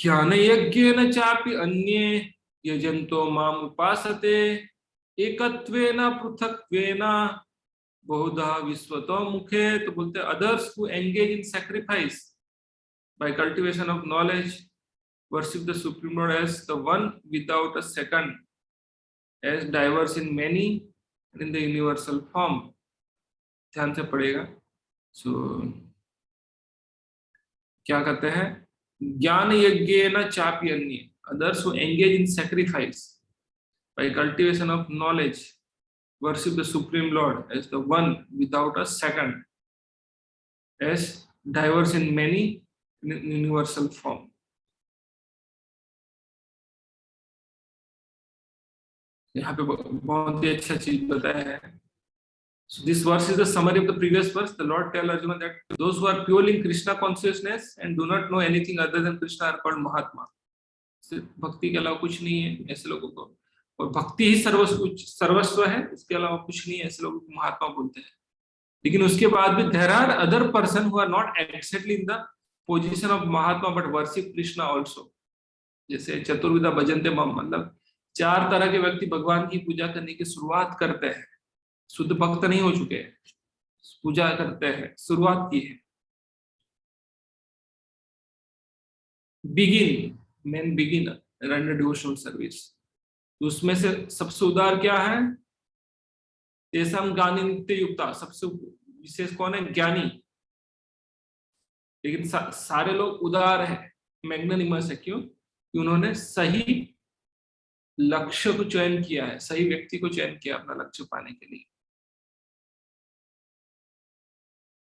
ज्ञान यज्ञेन चापि अन्ये यजन्तो माम उपासते एकत्वेन पृथक्त्वेन बहुधा विश्वतो मुखे। तो बोलते others who engage in sacrifice by cultivation of knowledge worship the Supreme Lord as the one without a second, as diverse in many and in the universal form। ध्यान से पढ़ेगा। सो क्या करते हैं, ज्ञान यज्ञेन चापि अन्ये, others who engage in sacrifice by cultivation of knowledge worship the Supreme Lord as the one without a second, as diverse in many in universal form। यहाँ पे बहुत ही अच्छा चीज बताया है। So this verse is the summary of the previous verse. The Lord tells Arjuna that those who are purely in Krishna consciousness and do not know anything other than Krishna are called Mahatma. सिर्फ भक्ति के अलावा कुछ नहीं है ऐसे लोगों को, और भक्ति ही सर्वस्व है, इसके अलावा कुछ नहीं है ऐसे लोगों को महात्मा बोलते हैं। लेकिन उसके बाद भी there are other person who are not exactly in the position of mahatma but worship Krishna also. जैसे चतुर्विधा भजन्ते मम, मतलब 4 तरह के व्यक्ति भगवान की पूजा करने की शुरुआत करते हैं, शुद्ध भक्त नहीं हो चुके हैं, पूजा करते हैं, शुरुआत की है। Begin, main begin render devotional service, उसमें से सबसे उदार क्या है? तेसाम ज्ञानी नित्य युक्ता, सबसे विशेष कौन है? ज्ञानी। लेकिन सारे लोग उदार है, मैग्नानिमस है। क्यों? कि उन्होंने सही लक्ष्य को चयन किया है, सही व्यक्ति को चयन किया अपना लक्ष्य पाने के लिए।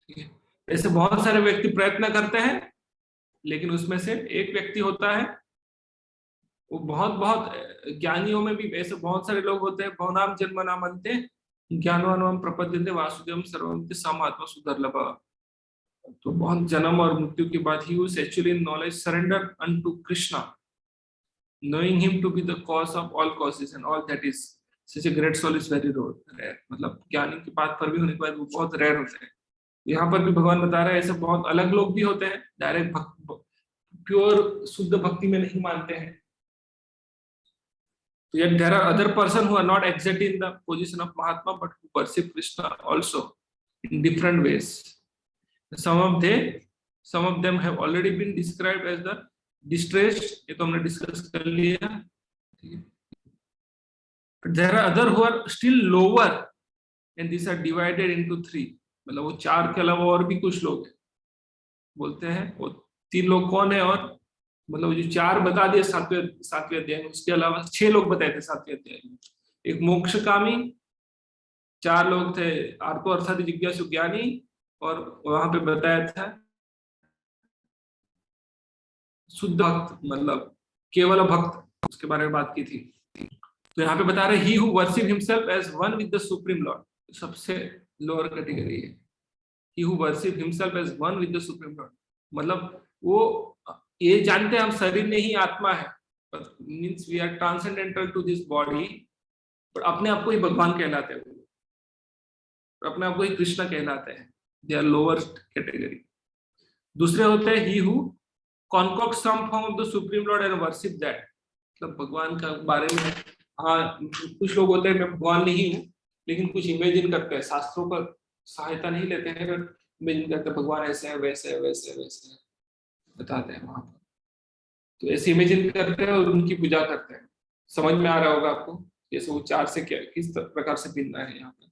ठीक है, ऐसे बहुत सारे व्यक्ति प्रयत्न करते हैं, लेकिन उसमें से एक व्यक्ति होता है, वो बहुत बहुत ज्ञानियों में भी ऐसे बहुत सारे लोग होते हैं, भवनाम जन्म नाम अंते ज्ञानवान प्रपद्यन्ते वासुदेवम सर्वमिति समात्मा सुदुर्लभ। तो बहुत जन्म और मृत्यु के बाद he was actually in knowledge surrender unto Krishna, knowing him to be the cause of all causes and all that is such a great soul is very rare। मतलब ज्ञानी की बात पर भी होने के बाद वो बहुत रेयर होते हैं। यहाँ पर भी भगवान बता रहे हैं ऐसे बहुत अलग लोग भी होते हैं, डायरेक्ट प्योर शुद्ध भक्ति में नहीं मानते हैं। So yet there are other person who are not exactly in the position of Mahatma but who perceive Krishna also in different ways. Some of them have already been described as the distressed, ये तो हमने discuss कर लिया। But there are other who are still lower and these are divided into 3, मतलब वो 4 के अलावा और भी कुछ लोग हैं, बोलते हैं वो 3 लोग कौन है? और मतलब जो 4 बता दिए सातवें अध्याय में, उसके अलावा 6 लोग बताए थे सातवें अध्याय में। एक मोक्षकामी, 4 लोग थे आर्तो अर्थात जिज्ञासु ज्ञानी, और वहां पे बताया था शुद्ध भक्त, मतलब केवल भक्त, उसके बारे में बात की थी। तो यहाँ पे बता रहे he who worship himself as one with the supreme lord, सबसे लोअर कैटेगरी है। He who worship himself as one with the supreme lord, मतलब वो ये जानते हैं हम शरीर नहीं आत्मा है, means we are transcendental to this body, पर अपने आप को ही भगवान कहलाते हैं, अपने आप को ही कृष्ण कहलाते हैं। They are lower category. दूसरे होते हैं ही who concoct some form of the supreme lord and worship that, मतलब भगवान का बारे में, हाँ कुछ लोग होते हैं मैं भगवान नहीं हूँ, लेकिन कुछ इमेजिन करते हैं, शास्त्रों का सहायता नहीं लेते हैं, इमेजिन करते हैं भगवान ऐसे है वैसे है वैसे है वैसे है, बताते हैं वहां पर। तो ऐसे इमेजिन करते हैं और उनकी पूजा करते हैं। समझ में आ रहा होगा आपको जैसे वो 4 से क्या किस प्रकार से भिन्न है यहाँ पर।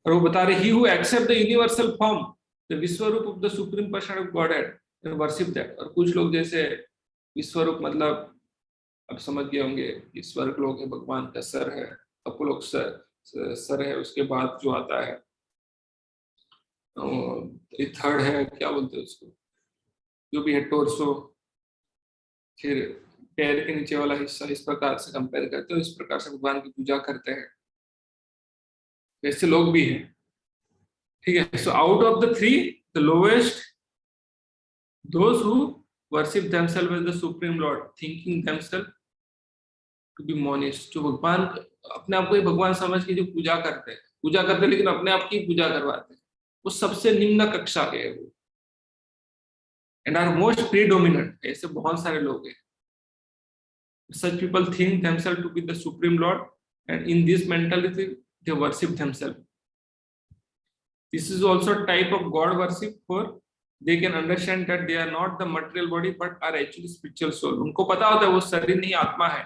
और वो बता रहे he who accept the universal form the Vishvarupa of the supreme person of godhead and worship that. और कुछ लोग जैसे विश्वरूप मतलब अब समझ गए होंगे, ईश्वर लोग है, भगवान का सर है, अपोलोक सर है, उसके बाद जो आता है थर्ड है, क्या बोलते हैं उसको, जो भी है टोर्सो, फिर पैर के नीचे वाला हिस्सा, इस प्रकार से कंपेयर करते हो, इस प्रकार से भगवान की पूजा करते हैं, वैसे लोग भी हैं। ठीक है, so out of the 3 the lowest those who worship themselves as the supreme lord thinking themselves to be monist, जो भगवान अपने आप को ही भगवान समझ के जो पूजा करते लेकिन अपने आप की पूजा करवाते हैं, वो सबसे निम्न कक्षा के है वो, एंड आर मोस्ट प्रीडोमिनेंट। ऐसे बहुत सारे लोग हैं। Such people think themselves to be the supreme lord and in this mentality they worship themselves. This is also a type of god worship, for they can understand that they are not the material body but are actually spiritual soul। उनको पता होता है वो शरीर नहीं आत्मा है,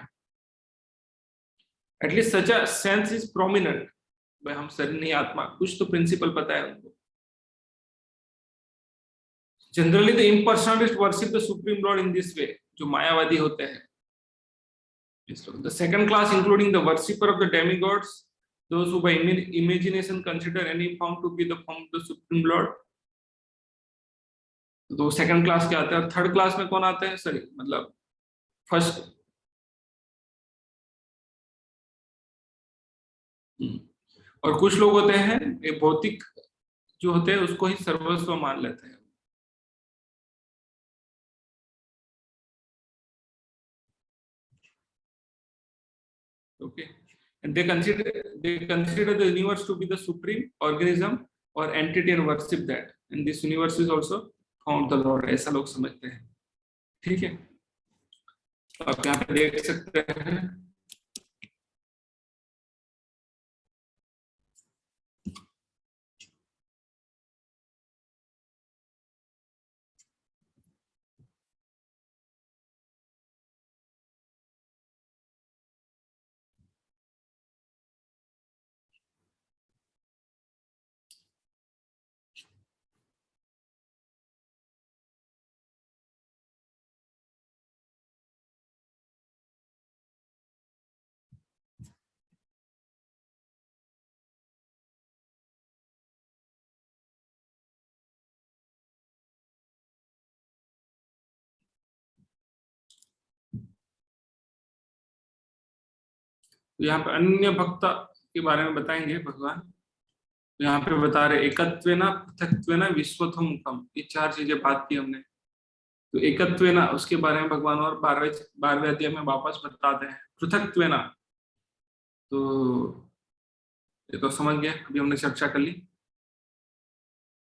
at least such a sense is prominent, भाई हम शरीर नहीं आत्मा, कुछ तो प्रिंसिपल पता है उनको। Generally the impersonalist worship the supreme lord in this way, जो मायावादी होते हैं। The second class including the worshipper of the demigods, those who by imagination consider any form to be the form of the supreme lord। तो second class क्या आता है? Third class में कौन आता है? सॉरी मतलब फर्स्ट, और कुछ लोग होते हैं ये भौतिक जो होते हैं उसको ही सर्वस्व मान लेते हैं। Okay, and they consider the universe to be the supreme organism or entity and worship that, and this universe is also found the Lord, ऐसा लोग समझते हैं। ठीक है, तो आप यहाँ पे देख सकते हैं तो यहाँ पे अन्य भक्त के बारे में बताएंगे भगवान। यहाँ पे बता रहे एकत्वेना पृथक्त्वेना विश्वतोमुखम, ये चार चीजें बात की हमने। तो एकत्वेना उसके बारे में भगवान और 12वें अध्याय में वापस बताते हैं। पृथक्त्वेना तो ये तो समझ गए, अभी हमने चर्चा कर ली।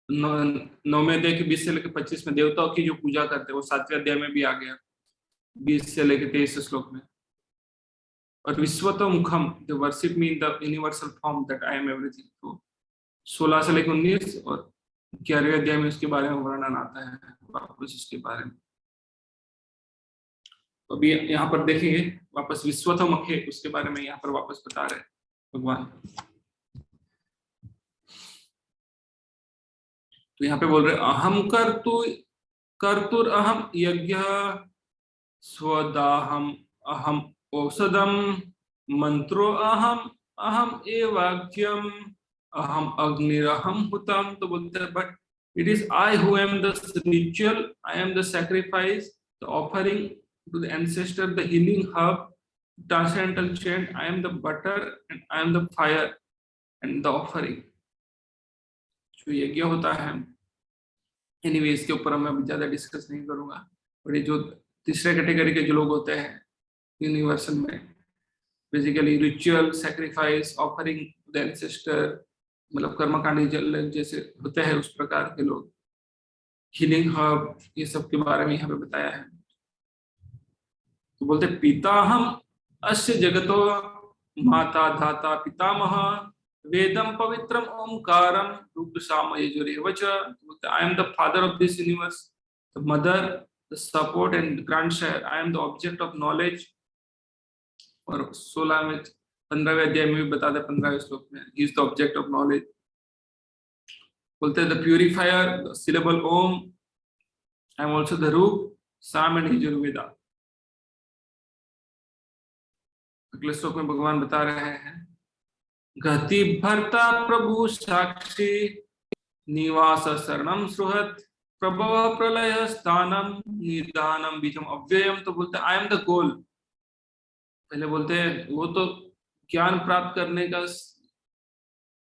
9वें अध्याय के 20 से लेकर 25 में देवताओं की जो पूजा करते हैं वो 7वें अध्याय में भी आ गया, 20 से लेकर 23 श्लोक में। और विश्वतोमुखम, the worship me in the universal form that I am everything, तो 16 से लेकर 19 और 11वें अध्याय में उसके बारे में वर्णन आता है वापस उसके बारे में। तो अभी यहाँ पर देखेंगे वापस विश्वतोमुखे उसके बारे में यहाँ पर वापस बता रहे हैं भगवान। तो यहाँ पे बोल रहे अहम कर्तुर अहम यज्ञ स्वदाहम अहम औषधम मंत्रो अहम अहम एवाज्यम अहम अग्निरहम हुतम। तो बोलते हैं but it is I who am the ritual, I am the sacrifice, the offering to the ancestor, the healing herb, transcendental chant, I am the butter and I am the fire and the offering. जो यज्ञ होता है, anyway इसके ऊपर मैं अभी ज्यादा discuss नहीं करूंगा। और ये जो तीसरे कैटेगरी के जो लोग होते हैं यूनिवर्सल में, basically ritual, sacrifice, offering the ancestor, मतलब कर्मकांडी जैसे होते हैं उस प्रकार के लोग, हीलिंग हब, ये सब के बारे में यहाँ पे बताया है। तो बोलते पिता हम अस्य जगतो माता धाता पितामह वेदम पवित्रम ओमकारम रूप साम यजुरेवच। I am the father of this universe, the mother, the support and grandsire, I am the object of knowledge. और 15वें अध्याय में भी बता दे 15वें श्लोक में, he is the object of knowledge. बोलते हैं the purifier, the syllable Om, I am also the रूप साम एंड यजुर्वेदा। अगले श्लोक में भगवान बता रहे हैं गति भर्ता प्रभु साक्षी निवास शरणम सुहत प्रभव प्रलय स्थानम निदानम बीजम अव्ययम। तो बोलते आई एम द गोल। पहले बोलते हैं वो तो ज्ञान प्राप्त करने का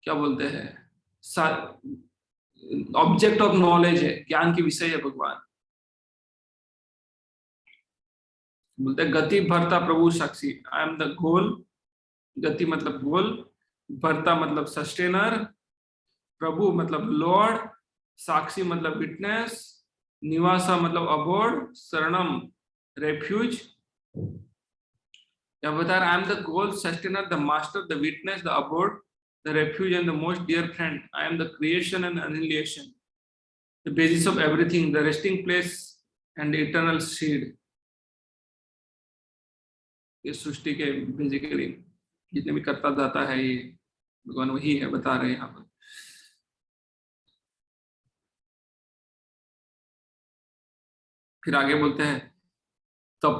क्या बोलते हैं ऑब्जेक्ट ऑफ नॉलेज है, ज्ञान की विषय है भगवान। बोलते हैं गति भरता प्रभु साक्षी, आई एम द गोल। गति मतलब गोल, भरता मतलब सस्टेनर, प्रभु मतलब लॉर्ड, साक्षी मतलब विटनेस, निवासा मतलब अबोर्ड, शरणम रेफ्यूज। या बता रहा I am the goal, sustainer, the master, the witness, the abode, the refuge and the most dear friend. I am the creation and annihilation, the basis of everything, the resting place and the eternal seed. ये सृष्टि के basically जितने भी करता दाता है ये भगवान वही है, बता रहे हैं यहाँ पर। फिर आगे बोलते हैं तप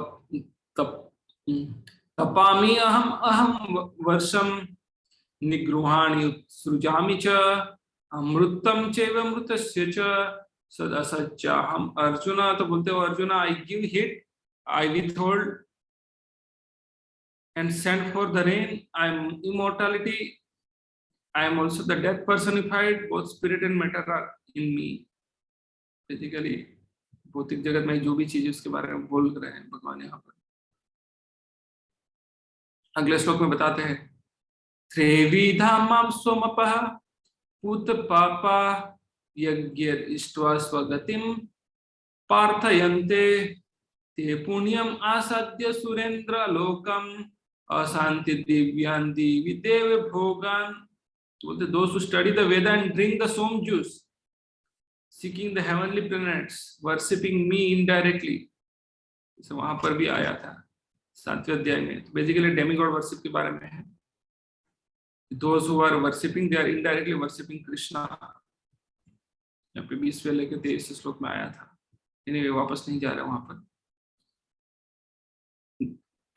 तप तपामि अहम अहम वर्षम निगृहाणि सृजामि च अमृतम चैव अमृतस्य च सदा सच्चाहम अर्जुन। तो बोलते हो Arjun I give heat, I withhold and send for the rain, I am immortality, I am also the death personified, both spirit and matter are in me. Basically भौतिक जगत में जो भी चीज उसके बारे में बोल रहे हैं भगवान यहाँ पर। अगले श्लोक में बताते हैं, त्रिविधामां सोमपः पूत पापा यज्ञ इष्ट्वा स्वगतिम पार्थयन्ते ते पुण्यम आसाद्य सुरेंद्र लोकम अशांति दिव्यान दिवि देव भोगान। तो बोलते, those who study the Veda and drink the som juice, seeking the heavenly planets, worshipping me indirectly, इसे वहां पर भी आया था 7वें अध्याय में। बेसिकली डेमिगॉड वर्शिप के बारे में है। Those who are worshipping, they are indirectly worshipping Krishna। यहाँ पे 20वें लेके 23 श्लोक में आया था। इन्हें वापस नहीं जा रहा वहां पर।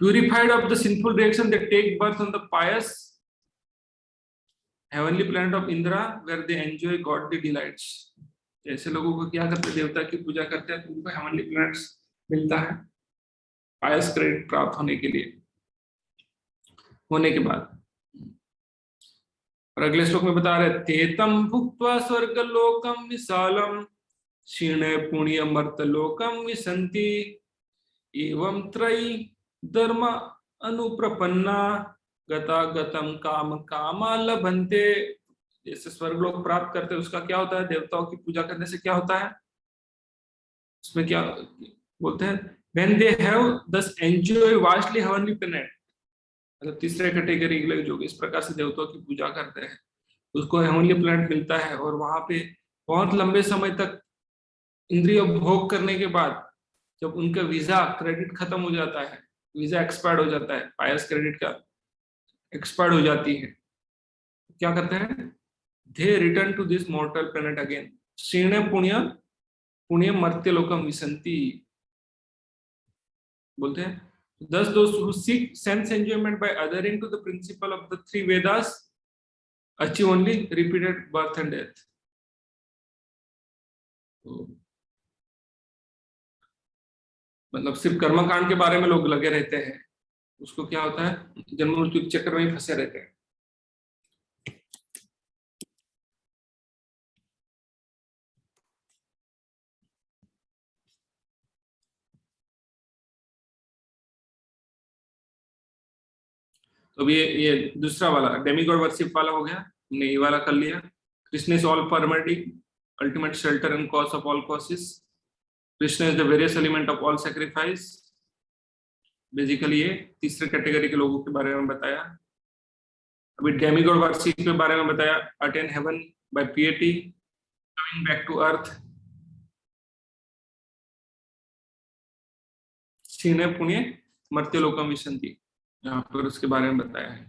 Purified of the sinful reaction, they take birth on the pious heavenly planet of Indra, where they enjoy godly delights। ऐसे लोगों को क्या करते हैं, देवता की पूजा करते हैं तो उनको हेवनली प्लैनेट्स मिलता है पायस क्रेडिट प्राप्त होने के लिए, होने के बाद। और अगले श्लोक में बता रहे, तेतम भुक्त्वा स्वर्गलोकम विशालम क्षीणे पुण्य मर्तलोकम विसन्ति एवं त्रयी धर्म अनुप्रपन्ना गता गतम काम कामा लभन्ते। जैसे स्वर्गलोक प्राप्त करते हैं उसका क्या होता है, देवताओं की पूजा करने से क्या होता है, उसमें क्या बोलते हैं, when they have thus enjoy vastly heavenly planet, मतलब तीसरे कैटेगरी के लोग जो इस प्रकार से देवताओं की पूजा करते हैं उसको हेवनली प्लैनेट मिलता है। और वहां पे बहुत लंबे समय तक इंद्रिय भोग करने के बाद जब उनका वीजा क्रेडिट खत्म हो जाता है, वीजा एक्सपायर्ड हो जाता है, पायस क्रेडिट का एक्सपायर्ड हो जाती है, क्या करते हैं, they return to this mortal planet again, क्षीणे पुण्य पुण्य मर्त्य लोकम विसन्ति। बोलते हैं, thus those who seek sense enjoyment by adhering to the principle of the three Vedas achieve only repeated birth and death। मतलब सिर्फ कर्मकांड के बारे में लोग लगे रहते हैं, उसको क्या होता है, जन्म मृत्यु के चक्कर में ही फंसे रहते हैं। तो ये दूसरा वाला डेमिगॉड वर्शिप वाला हो गया, हमने ये वाला कर लिया। Krishna is all pervading ultimate shelter and cause of all causes. Krishna is the various element of all sacrifice. Basically ये तीसरे कैटेगरी के लोगों के बारे में बताया। अभी डेमिगॉड वर्शिप के बारे में बताया, attain heaven by piety, coming back to earth, क्षीणे पुण्य मर्त्य लोकम विसन्ति, यहाँ पर उसके बारे में बताया है।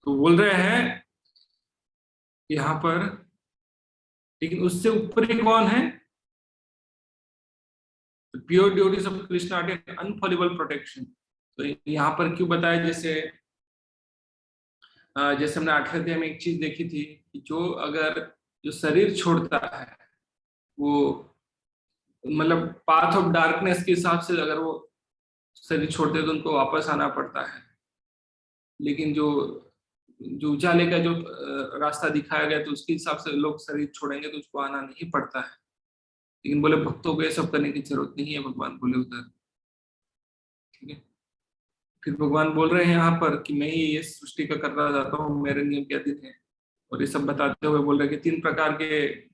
तो बोल रहे हैं यहाँ पर, लेकिन उससे ऊपर ही कौन है, pure devotees of Krishna attain unfailable protection. तो यहाँ पर क्यों बताया, जैसे हमने 8वें अध्याय में एक चीज देखी थी कि जो शरीर छोड़ता है वो मतलब पाथ ऑफ डार्कनेस के हिसाब से अगर वो शरीर छोड़ते हैं तो उनको वापस आना पड़ता है। लेकिन जो उजाले का जो रास्ता दिखाया गया तो उसके हिसाब से लोग शरीर छोड़ेंगे तो उसको आना नहीं पड़ता है। लेकिन बोले भक्तों को ये सब करने की जरूरत नहीं है, भगवान बोले उधर, ठीक है। फिर भगवान बोल रहे हैं यहाँ पर कि मैं ही ये सृष्टि का करना चाहता हूँ, मेरे नियम के अधीन है। और ये सब बताते हुए बोल रहे हैं कि 3 प्रकार के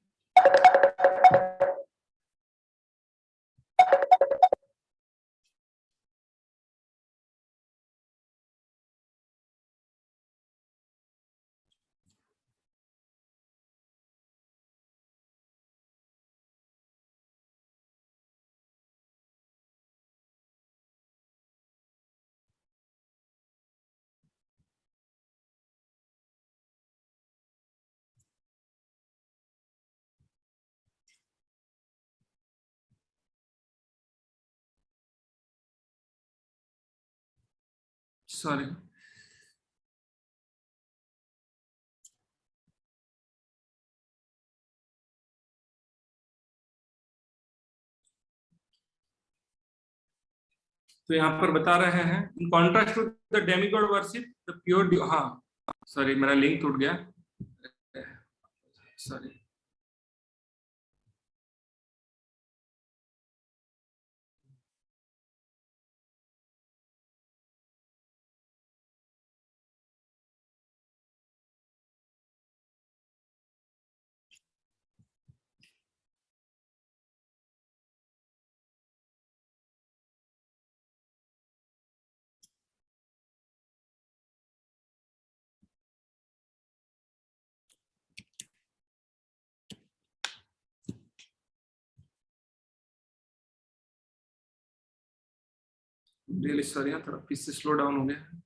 सॉरी तो यहाँ पर बता रहे हैं, in contrast to the demigod worship the pure, हाँ सॉरी मेरा लिंक टूट गया, सॉरी। रियली सॉरी, थोड़ा पीछे स्लो डाउन हो गया।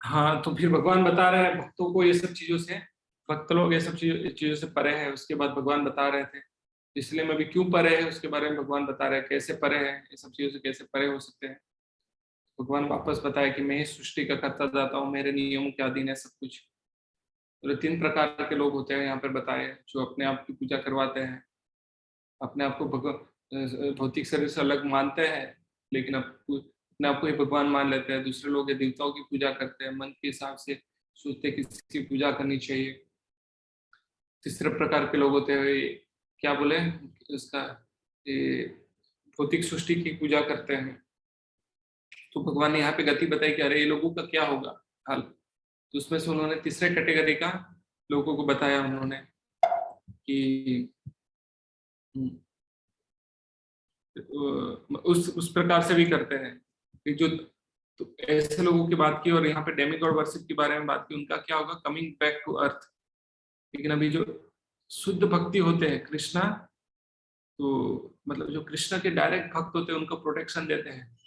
हाँ, तो फिर भगवान बता रहे हैं भक्तों को ये सब चीजों से, भक्त लोग ये सब चीजों से परे हैं। उसके बाद भगवान बता रहे थे इसलिए मैं भी क्यों परे है उसके बारे में भगवान बता रहे हैं, कैसे परे हैं, ये सब चीजों से कैसे परे हो सकते हैं। भगवान वापस बताया कि मैं ही सृष्टि का करता दाता हूँ, मेरे नियमों के अधीन है सब कुछ। तो 3 प्रकार के लोग होते हैं यहाँ पर बताए, जो अपने आप की पूजा करवाते हैं, अपने आप को भौतिक शरीर से अलग मानते हैं, लेकिन अपने आप को ही भगवान मान लेते हैं। दूसरे लोग ये देवताओं की पूजा करते हैं, मन के हिसाब से सोचते हैं किसकी पूजा करनी चाहिए। तीसरे प्रकार के लोग होते हैं, क्या बोले उसका, ये भौतिक सृष्टि की पूजा करते हैं। तो भगवान ने यहाँ पे गति बताई कि अरे ये लोगों का क्या होगा हाल। तो उसमें से उन्होंने तीसरे कैटेगरी का लोगों को बताया उन्होंने कि उस प्रकार से भी करते हैं कि जो, तो ऐसे लोगों की बात की और यहाँ पे डेमिगॉड वर्शिप के बारे में बात की, उनका क्या होगा, कमिंग बैक टू अर्थ। लेकिन अभी जो शुद्ध भक्ति होते हैं कृष्णा, तो मतलब जो कृष्णा के डायरेक्ट भक्त होते हैं उनको प्रोटेक्शन देते हैं।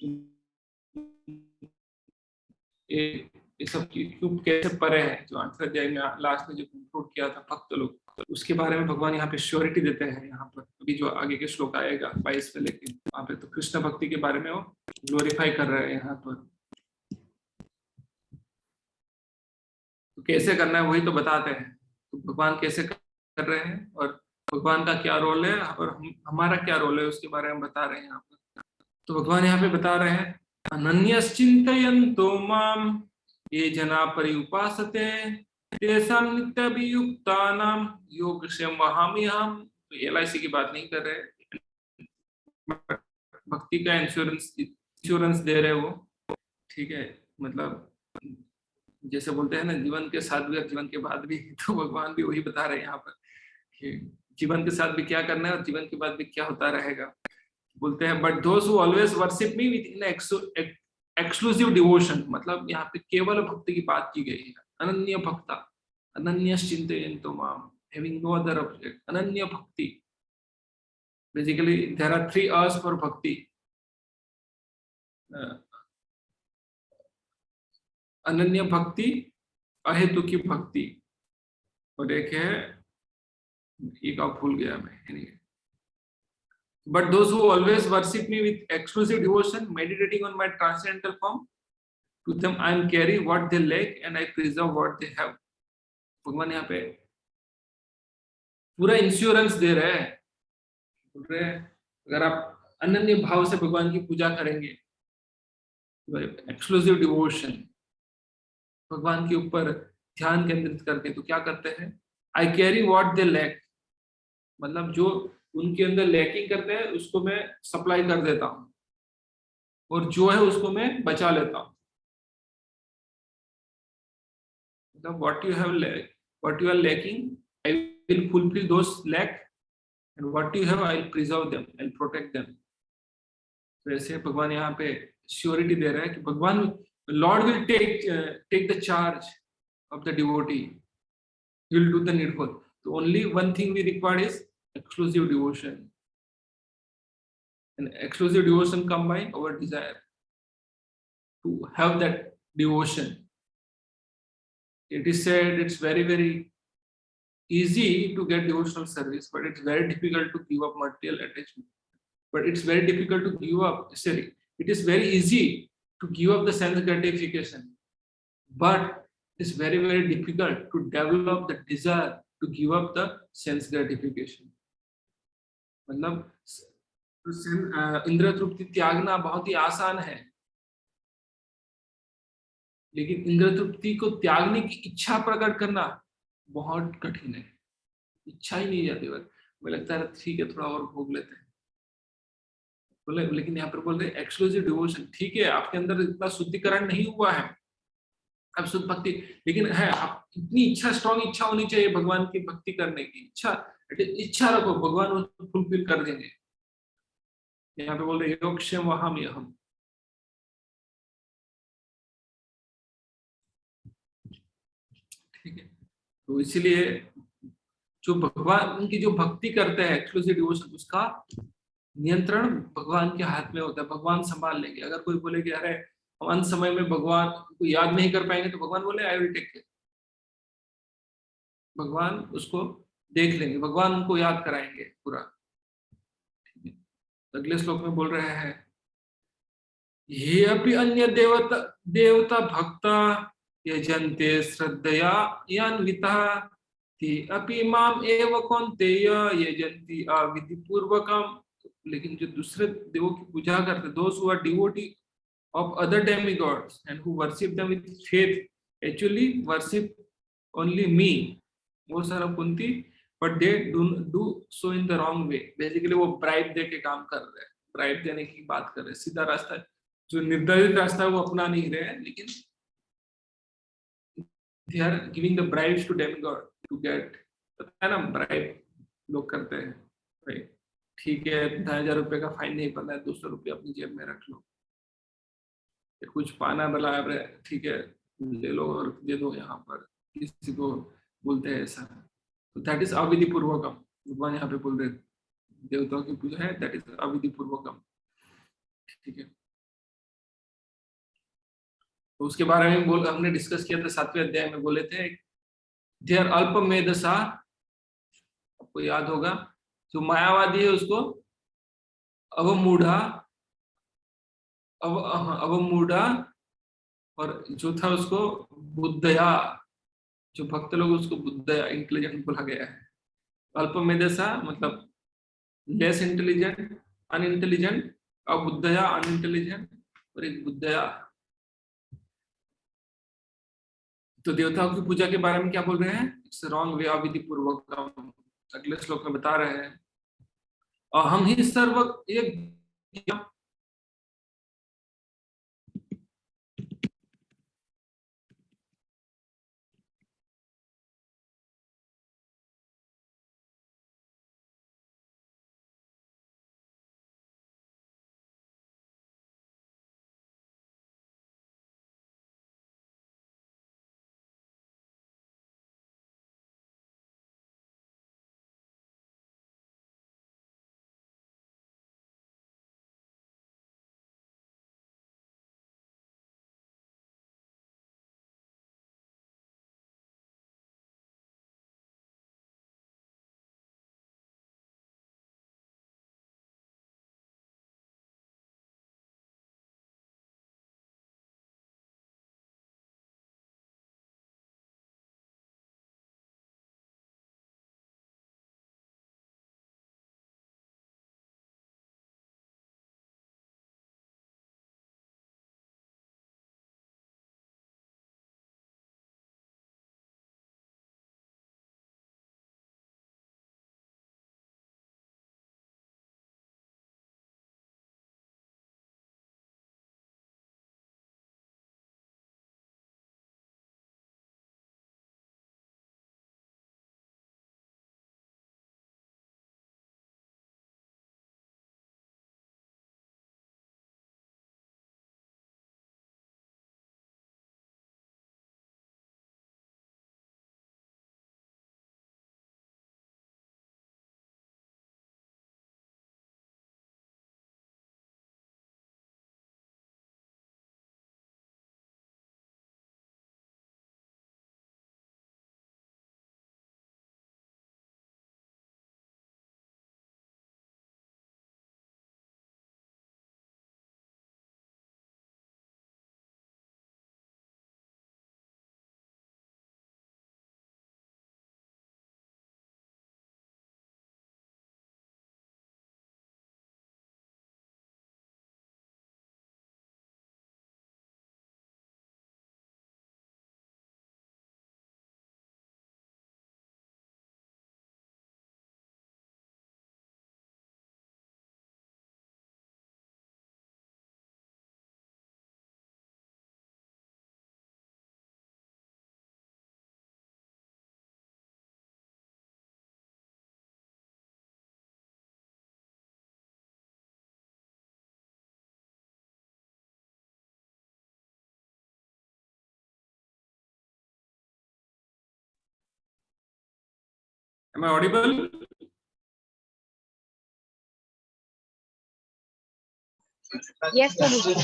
ये सब क्यों कैसे परे है, जो आंसर अध्याय में लास्ट में जो कंक्लूड किया था भक्त लोग, उसके बारे में भगवान यहाँ पे श्योरिटी देते हैं। यहाँ पर अभी जो आगे के श्लोक आएगा 22 में, लेकिन वहां पे तो कृष्ण भक्ति के बारे में वो ग्लोरीफाई कर रहे हैं यहाँ पर। तो कैसे करना है वही तो बताते हैं, तो भगवान कैसे कर रहे हैं और भगवान का क्या रोल है और हमारा क्या रोल है उसके बारे में बता रहे हैं यहाँ पर। तो भगवान यहाँ पे बता रहे हैं, अनन्यश्चिन्तयन्तो माम ये जना पर्युपासते तेषां नित्यभियुक्तानां योगक्षेम वहाम्यहम्। तो LIC की बात नहीं कर रहे, भक्ति का इंश्योरेंस दे रहे वो, ठीक है। मतलब जैसे बोलते हैं ना, जीवन के साथ भी और जीवन के बाद भी, तो भगवान भी वही बता रहे हैं यहाँ पर कि जीवन के साथ भी क्या करना है और जीवन के बाद भी क्या होता रहेगा। बोलते हैं but those who always worship me with in exclusive devotion, मतलब यहाँ पे केवल भक्ति की बात की गई है। अनन्य भक्ता, अनन्य चिंतयन्तो माम, हैविंग नो अदर ऑब्जेक्ट, अनन्य भक्ति। Basically there are 3 R's for भक्ति, अनन्य भक्ति, अहेतु की भक्ति, और एक है, एक आप भूल गया मैं, anyway. But those who always worship me with exclusive devotion, meditating on my transcendental form, to them I am carry what they lack and I preserve what they have. भगवान यहाँ पे पूरा इंश्योरेंस दे रहे हैं, बोल रहे हैं अगर आप अनन्य भाव से भगवान की पूजा करेंगे, एक्सक्लूसिव डिवोशन, भगवान के ऊपर ध्यान केंद्रित करके, तो क्या करते हैं, I carry what they lack, मतलब जो उनके अंदर लैकिंग करते हैं उसको मैं सप्लाई कर देता हूँ और जो है उसको मैं बचा लेता हूँ। मतलब what you are lacking, I will fulfill those lack, and what you have, I will preserve them, I will protect them. तो ऐसे भगवान यहाँ पे श्योरिटी दे रहा है कि भगवान lord will take the charge of the devotee, he will do the needful. The only one thing we require is exclusive devotion, and exclusive devotion come by our desire to have that devotion. It is said it's very easy to get devotional service, but it's very difficult to give up material attachment. But it's very difficult to give up. Sorry, it is very easy to give up the sense gratification, but it's very difficult to develop the desire to give up the sense gratification. मतलब इंद्रिय तृप्ति त्यागना बहुत ही आसान है, लेकिन इंद्रिय तृप्ति को त्यागने की इच्छा प्रकट करना बहुत कठिन है। इच्छा ही नहीं जाती, बस मुझे लगता है ठीक है थोड़ा और भोग लेते हैं बोले। लेकिन यहाँ पर बोल रहे एक्सक्लूसिव डिवोशन, ठीक है आपके अंदर इतना शुद्धिकरण नहीं हुआ है, अब शुद्ध भक्ति, लेकिन है आप इतनी इच्छा, स्ट्रॉन्ग इच्छा होनी चाहिए भगवान की भक्ति करने की। इच्छा, इच्छा रखो, भगवान उसको फुलफिल कर देंगे। यहाँ पे बोल रहे योगक्षेम वहाम यहम। ठीक है, तो इसलिए जो भगवान की जो भक्ति करते हैं एक्सक्लूसिव डिवोशन, उसका नियंत्रण भगवान के हाथ में होता है। भगवान संभाल लेंगे। अगर कोई बोले कि अरे हम अंत समय में भगवान को याद नहीं कर पाएंगे, तो भगवान बोले आई विल टेक केयर। भगवान उसको देख लेंगे, भगवान उनको याद कराएंगे पूरा। ठीक है, अगले श्लोक में बोल रहे हैं ये अपि अन्य देवता देवता भक्ता यजन्ते श्रद्धया यान्विता ते अपि माम एव कौन्तेय यजन्ति अविधि पूर्वकम। लेकिन जो दूसरे देवों की पूजा करते, those who are devotee of other demigods and who worship them with faith actually worship only me, वो सारा Kunti, but they do so in the wrong way। Basically वो ब्राइब दे के काम कर रहे हैं, ब्राइब देने की बात कर रहे हैं। सीधा रास्ता जो निर्धारित रास्ता है वो अपना नहीं रहे हैं, लेकिन they are giving the bribes to demigod to get, पता है ना ब्राइब लोग करते हैं भाई। ठीक है, 10,000 रुपए का फाइन नहीं बनना है, 200 रुपये अपनी जेब में रख लो। कुछ पाना भला है, ठीक है ले लो और दे दो, यहाँ पर किसी को बोलते हैं ऐसा। तो दैट इज अविधि पूर्वकम। भगवान यहाँ पे बोल रहे देवताओं की पूजा है, दैट इज अविधि पूर्वकम। ठीक है, तो उसके बारे में बोल हमने डिस्कस किया था 7वें अध्याय में, बोले थे दे आर अल्प मेधसा। आपको याद होगा जो मायावादी है उसको अवमूढ़ा, अवमूढ़ा, और जो था उसको बुद्धया। जो भक्त लोग उसको बुद्धया, इंटेलिजेंट बोला गया है। अल्प मेधसा मतलब लेस इंटेलिजेंट, अनइंटेलिजेंट, अबुद्धया अनइंटेलिजेंट, और एक बुद्धया। तो देवताओं की पूजा के बारे में क्या बोल रहे हैं? इट्स रॉन्ग वे, अविधि पूर्वक। अगले श्लोक में बता रहे हैं हम ही सर्व एक Am I audible? Yes, Prabhuji.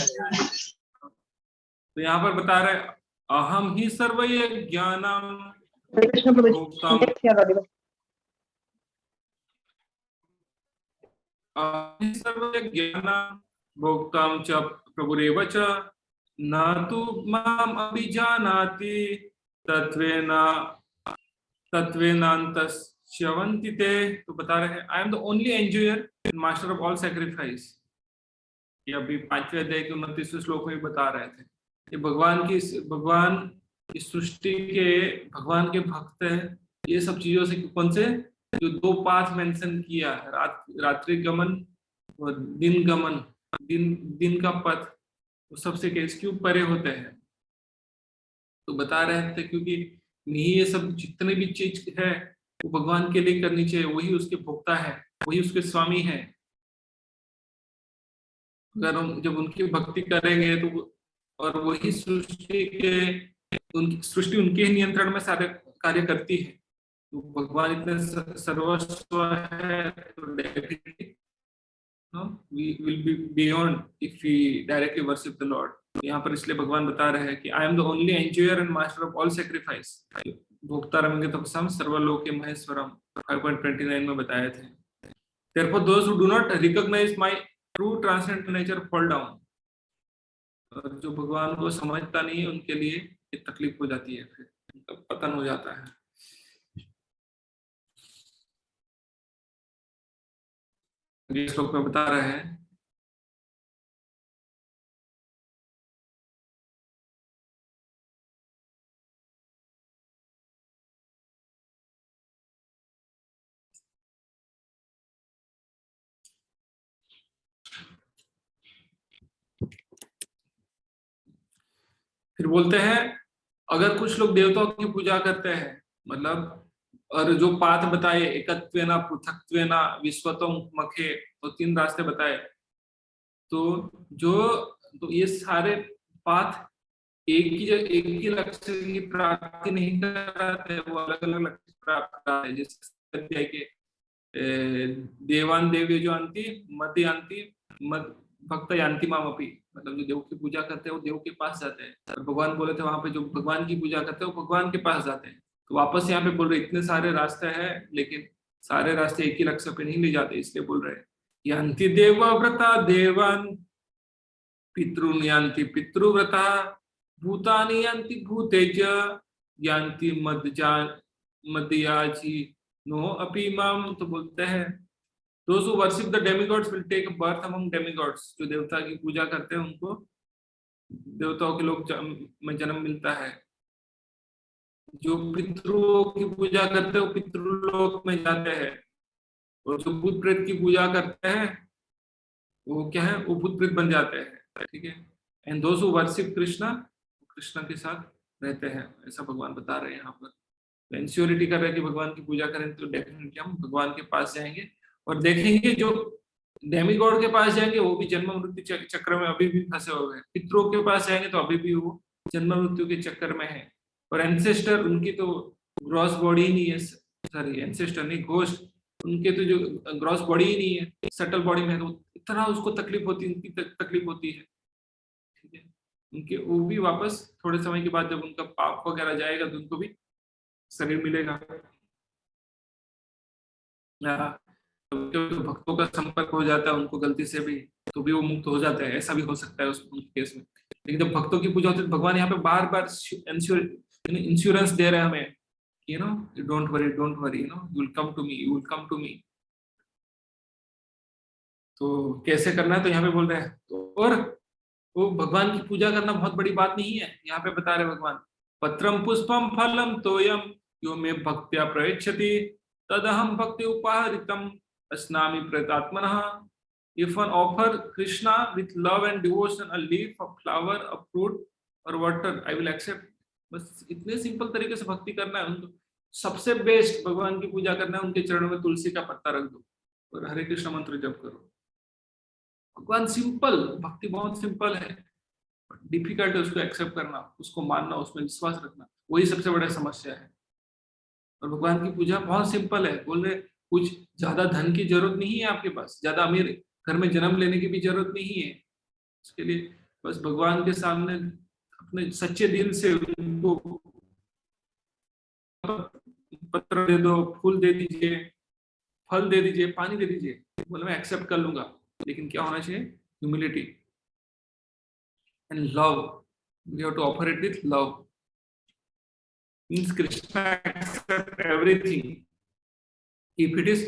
तो यहाँ पर बता रहे अहम ही सर्वय ज्ञानम Hare Krishna, Prabhuji. भोक्ताम Yes, you are audible. अहम ही सर्वय ज्ञानम भोक्ताम च प्रभुरेव च न तु माम अभिजानाति तत्वेन तत्वेनांतस्यवन्ति ते। तो बता रहे हैं आई am the only enjoyer and master of all sacrifice. ये अभी 5वें अध्याय के 29वें श्लोक में बता रहे थे। ये भगवान इस सृष्टि के भगवान के भक्त हैं। ये सब चीजों से कौन से जो 2 पाथ मेंशन किया, रात्रि गमन और दिन गमन, दिन का पथ, वो सबसे क्यों परे होते हैं। तो बता रहे थे क्योंकि नहीं, ये सब जितने भी चीज है वो भगवान के लिए करनी चाहिए, वही उसके भोक्ता है, वही उसके स्वामी है। अगर हम जब उनकी भक्ति करेंगे तो और वही सृष्टि उनके ही नियंत्रण में सारे कार्य करती है। तो भगवान इतने सर्वस्व है तो definitely we will be beyond if we directly worship the Lord। यहाँ पर इसलिए भगवान बता रहे हैं कि I am the only enjoyer and master of all sacrifice। भोक्ता रमेंगे तपसाम सर्वलोके महेश्वरम 5.29 में बताए थे। Therefore those who do not recognize my true transcendental nature fall down। और जो भगवान को समझता नहीं है उनके लिए ये तकलीफ हो जाती है, फिर पतन हो जाता है। ये श्लोक में बता रहे हैं फिर बोलते हैं अगर कुछ लोग देवताओं की पूजा करते हैं, मतलब और जो पाथ बताए एकत्वेना पृथक्त्वेना विश्वतम मखे, तो 3 रास्ते बताए, तो ये सारे पाथ एक ही लक्ष्य की प्राप्ति नहीं कराते, वो अलग अलग लक्ष्य प्राप्त कराते हैं। जैसे कि देवान देवी जो अंति मत यांति मत भक्त यांति मामपि, मतलब जो देव की पूजा करते हैं वो देव के पास जाते हैं। और भगवान बोले थे वहां पे जो भगवान की पूजा करते हैं वो भगवान के पास जाते हैं। तो वापस यहाँ पे बोल रहे इतने सारे रास्ते हैं लेकिन सारे रास्ते एक ही लक्ष्य पे नहीं ले जाते, इसलिए बोल रहे हैं यांति देवव्रता देवान पितृन यांति पितृव्रता भूतानि यांति भूतेज यांति मदयाजी नो अपि माम। तो बोलते हैं those who worship the demigods will take birth among demigods। जो देवता की पूजा करते हैं उनको देवताओं के लोग में जन्म मिलता है। जो पितरों की पूजा करते हैं वो पितृलोक में जाते हैं, और जो भूत प्रेत की पूजा करते हैं वो क्या है, वो भूत प्रेत बन जाते हैं। ठीक है। And those who worship Krishna, Krishna के साथ रहते हैं, ऐसा भगवान बता रहे हैं यहाँ पर। तो इंश्योरिटी कर रहे हैं कि भगवान की पूजा करें तो डेफिनेटली हम भगवान के पास जाएंगे और देखेंगे जो डेमीगॉड के पास जाएंगे वो भी जन्म मृत्यु चक्र में अभी भी फंसे हुए हैं। पितरों के पास जाएंगे तो अभी भी वो जन्म मृत्यु के चक्कर में है। और एंसेस्टर उनकी तो ग्रॉस बॉडी ही नहीं है, सॉरी एंसेस्टर नहीं, घोस्ट, उनके तो जो ग्रॉस बॉडी ही नहीं है, सटल बॉडी में है, तो इतना उसको तकलीफ होती है, उनकी तकलीफ होती है। ठीक है। उनके वो भी वापस थोड़े समय के बाद जब उनका पाप वगैरह जाएगा तो उनको भी शरीर मिलेगा। तो भक्तों का संपर्क हो जाता है उनको गलती से भी, तो भी वो मुक्त हो जाते हैं, ऐसा भी हो सकता है उस केस में। लेकिन जब भक्तों की पूजा होती है भगवान यहाँ पे बार बार इंश्योरेंस दे रहे हैं हमें, you know don't worry you know you will come to me. तो कैसे करना है, तो यहाँ पे बोल रहे हैं तो, और वो भगवान की पूजा करना बहुत बड़ी बात नहीं है। यहाँ पे बता रहे भगवान पत्रम पुष्पम फलम तोयम यो में भक्त्या प्रयच्छति तदहम भक्ति उपहरितम अस्नामि प्रतात्मनः। If one offer Krishna with love and devotion a leaf, a flower, a fruit or water, I will accept। बस इतने सिंपल तरीके से भक्ति करना है उनको। सबसे बेस्ट भगवान की पूजा करना है, उनके चरणों में तुलसी का पत्ता रख दो और हरे कृष्ण मंत्र जप करो। भगवान सिंपल, भक्ति बहुत सिंपल है, डिफिकल्ट है उसको एक्सेप्ट करना, उसको मानना, उसमें विश्वास रखना, वही सबसे बड़ा समस्या है। और भगवान की पूजा बहुत सिंपल है। बोल रहे कुछ ज्यादा धन की जरूरत नहीं है आपके पास, ज्यादा अमीर घर में जन्म लेने की भी जरूरत नहीं है। उसके लिए बस भगवान के सामने अपने सच्चे दिल से उनको पत्र दे दो, फूल दे दीजिए, फल दे दीजिए, पानी दे दीजिए, बोले मैं एक्सेप्ट कर लूंगा। लेकिन क्या होना चाहिए? Humility and love. We have to offer it with love. Means Krishna accept everything if it is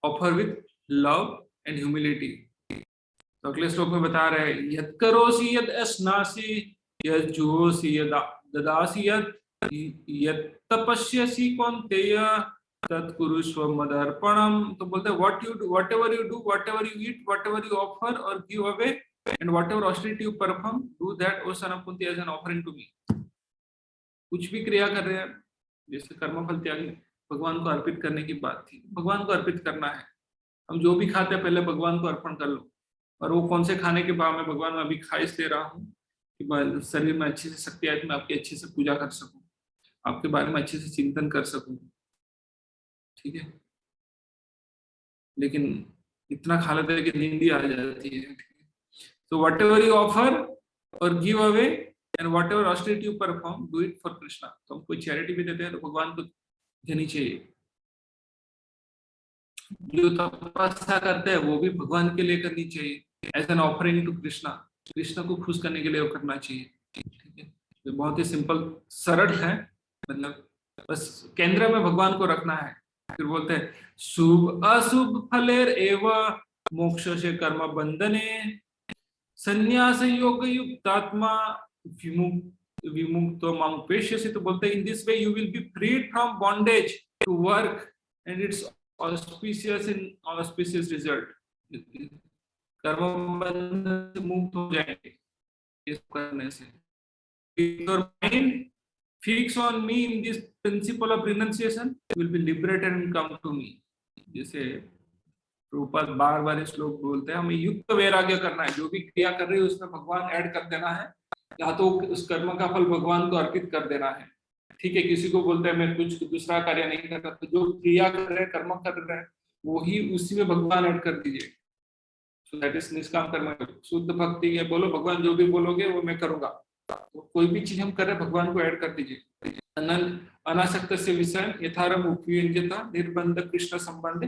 offer with love and humility. तो अगले श्लोक में बता रहे हैं यद करोसि यद अस्नासि यद जुहोसि यद ददासि यद तपस्यसि कौन्तेय तत्कुरुष्व मदर्पणम। तो बोलते हैं what you do, whatever you do, whatever you eat, whatever you offer और give away and whatever austerity you perform, do that O son of Kunti as an offering to me. कुछ भी क्रिया कर रहे हैं, जैसे कर्मफल त्याग भगवान को अर्पित करने की बात थी, भगवान को अर्पित करना है। हम जो भी खाते हैं पहले भगवान को अर्पण कर लो। और वो कौन से खाने के बाद में भगवान मैं अभी खाइश दे रहा हूँ कि शरीर में अच्छी से शक्ति आए तो मैं आपकी अच्छे से पूजा कर सकूं, आपके बारे में अच्छे से चिंतन कर सकूं, ठीक है। लेकिन इतना खा लेते हैं कि नींद ही आ जाती है। तो वट एवर यू ऑफर और give away and what ever austerity you perform, do it for Krishna. तो हम कोई चैरिटी भी देते हैं तो भगवान को देनी चाहिए। जो तपस्या करते हैं वो भी भगवान के लिए करनी चाहिए as an offering to Krishna. Krishna को खुश करने के लिए वो करना चाहिए, ठीक है। तो बहुत ही सिंपल सरल है, मतलब बस केंद्र में भगवान को रखना है। फिर बोलते हैं शुभ अशुभ फलेर एव मोक्ष से कर्म बंधने संन्यास योग युक्तात्मा विमुक्तो मां उपेक्ष्यसि। तो बोलते हैं in this way you will be freed from bondage to work and it's auspicious inauspicious result. कर्म बंधन से मुक्त हो जाएंगे इस करने से। Your mind fix on me in this principle of renunciation, you will be liberated and come to me। जैसे प्रभुपाद बार बार श्लोक बोलते हैं हमें युक्त वैराग्य करना है। जो भी क्रिया कर रहे हो उसमें भगवान ऐड कर देना है, या तो उस कर्म का फल भगवान को अर्पित कर देना है, ठीक है। किसी को बोलते हैं मैं कुछ दूसरा कार्य नहीं करता, तो जो क्रिया कर रहे हैं, कर्म कर रहे हैं, वही उसी में भगवान ऐड कर दीजिए। सो दैट इज निष्काम कर्म। शुद्ध भक्ति है, बोलो भगवान जो भी बोलोगे वो मैं करूंगा। तो कोई भी चीज हम कर रहे हैं भगवान को ऐड कर दीजिए। अनासक्त से विषय यथारम उपयुज्यता निर्बंध कृष्ण संबंध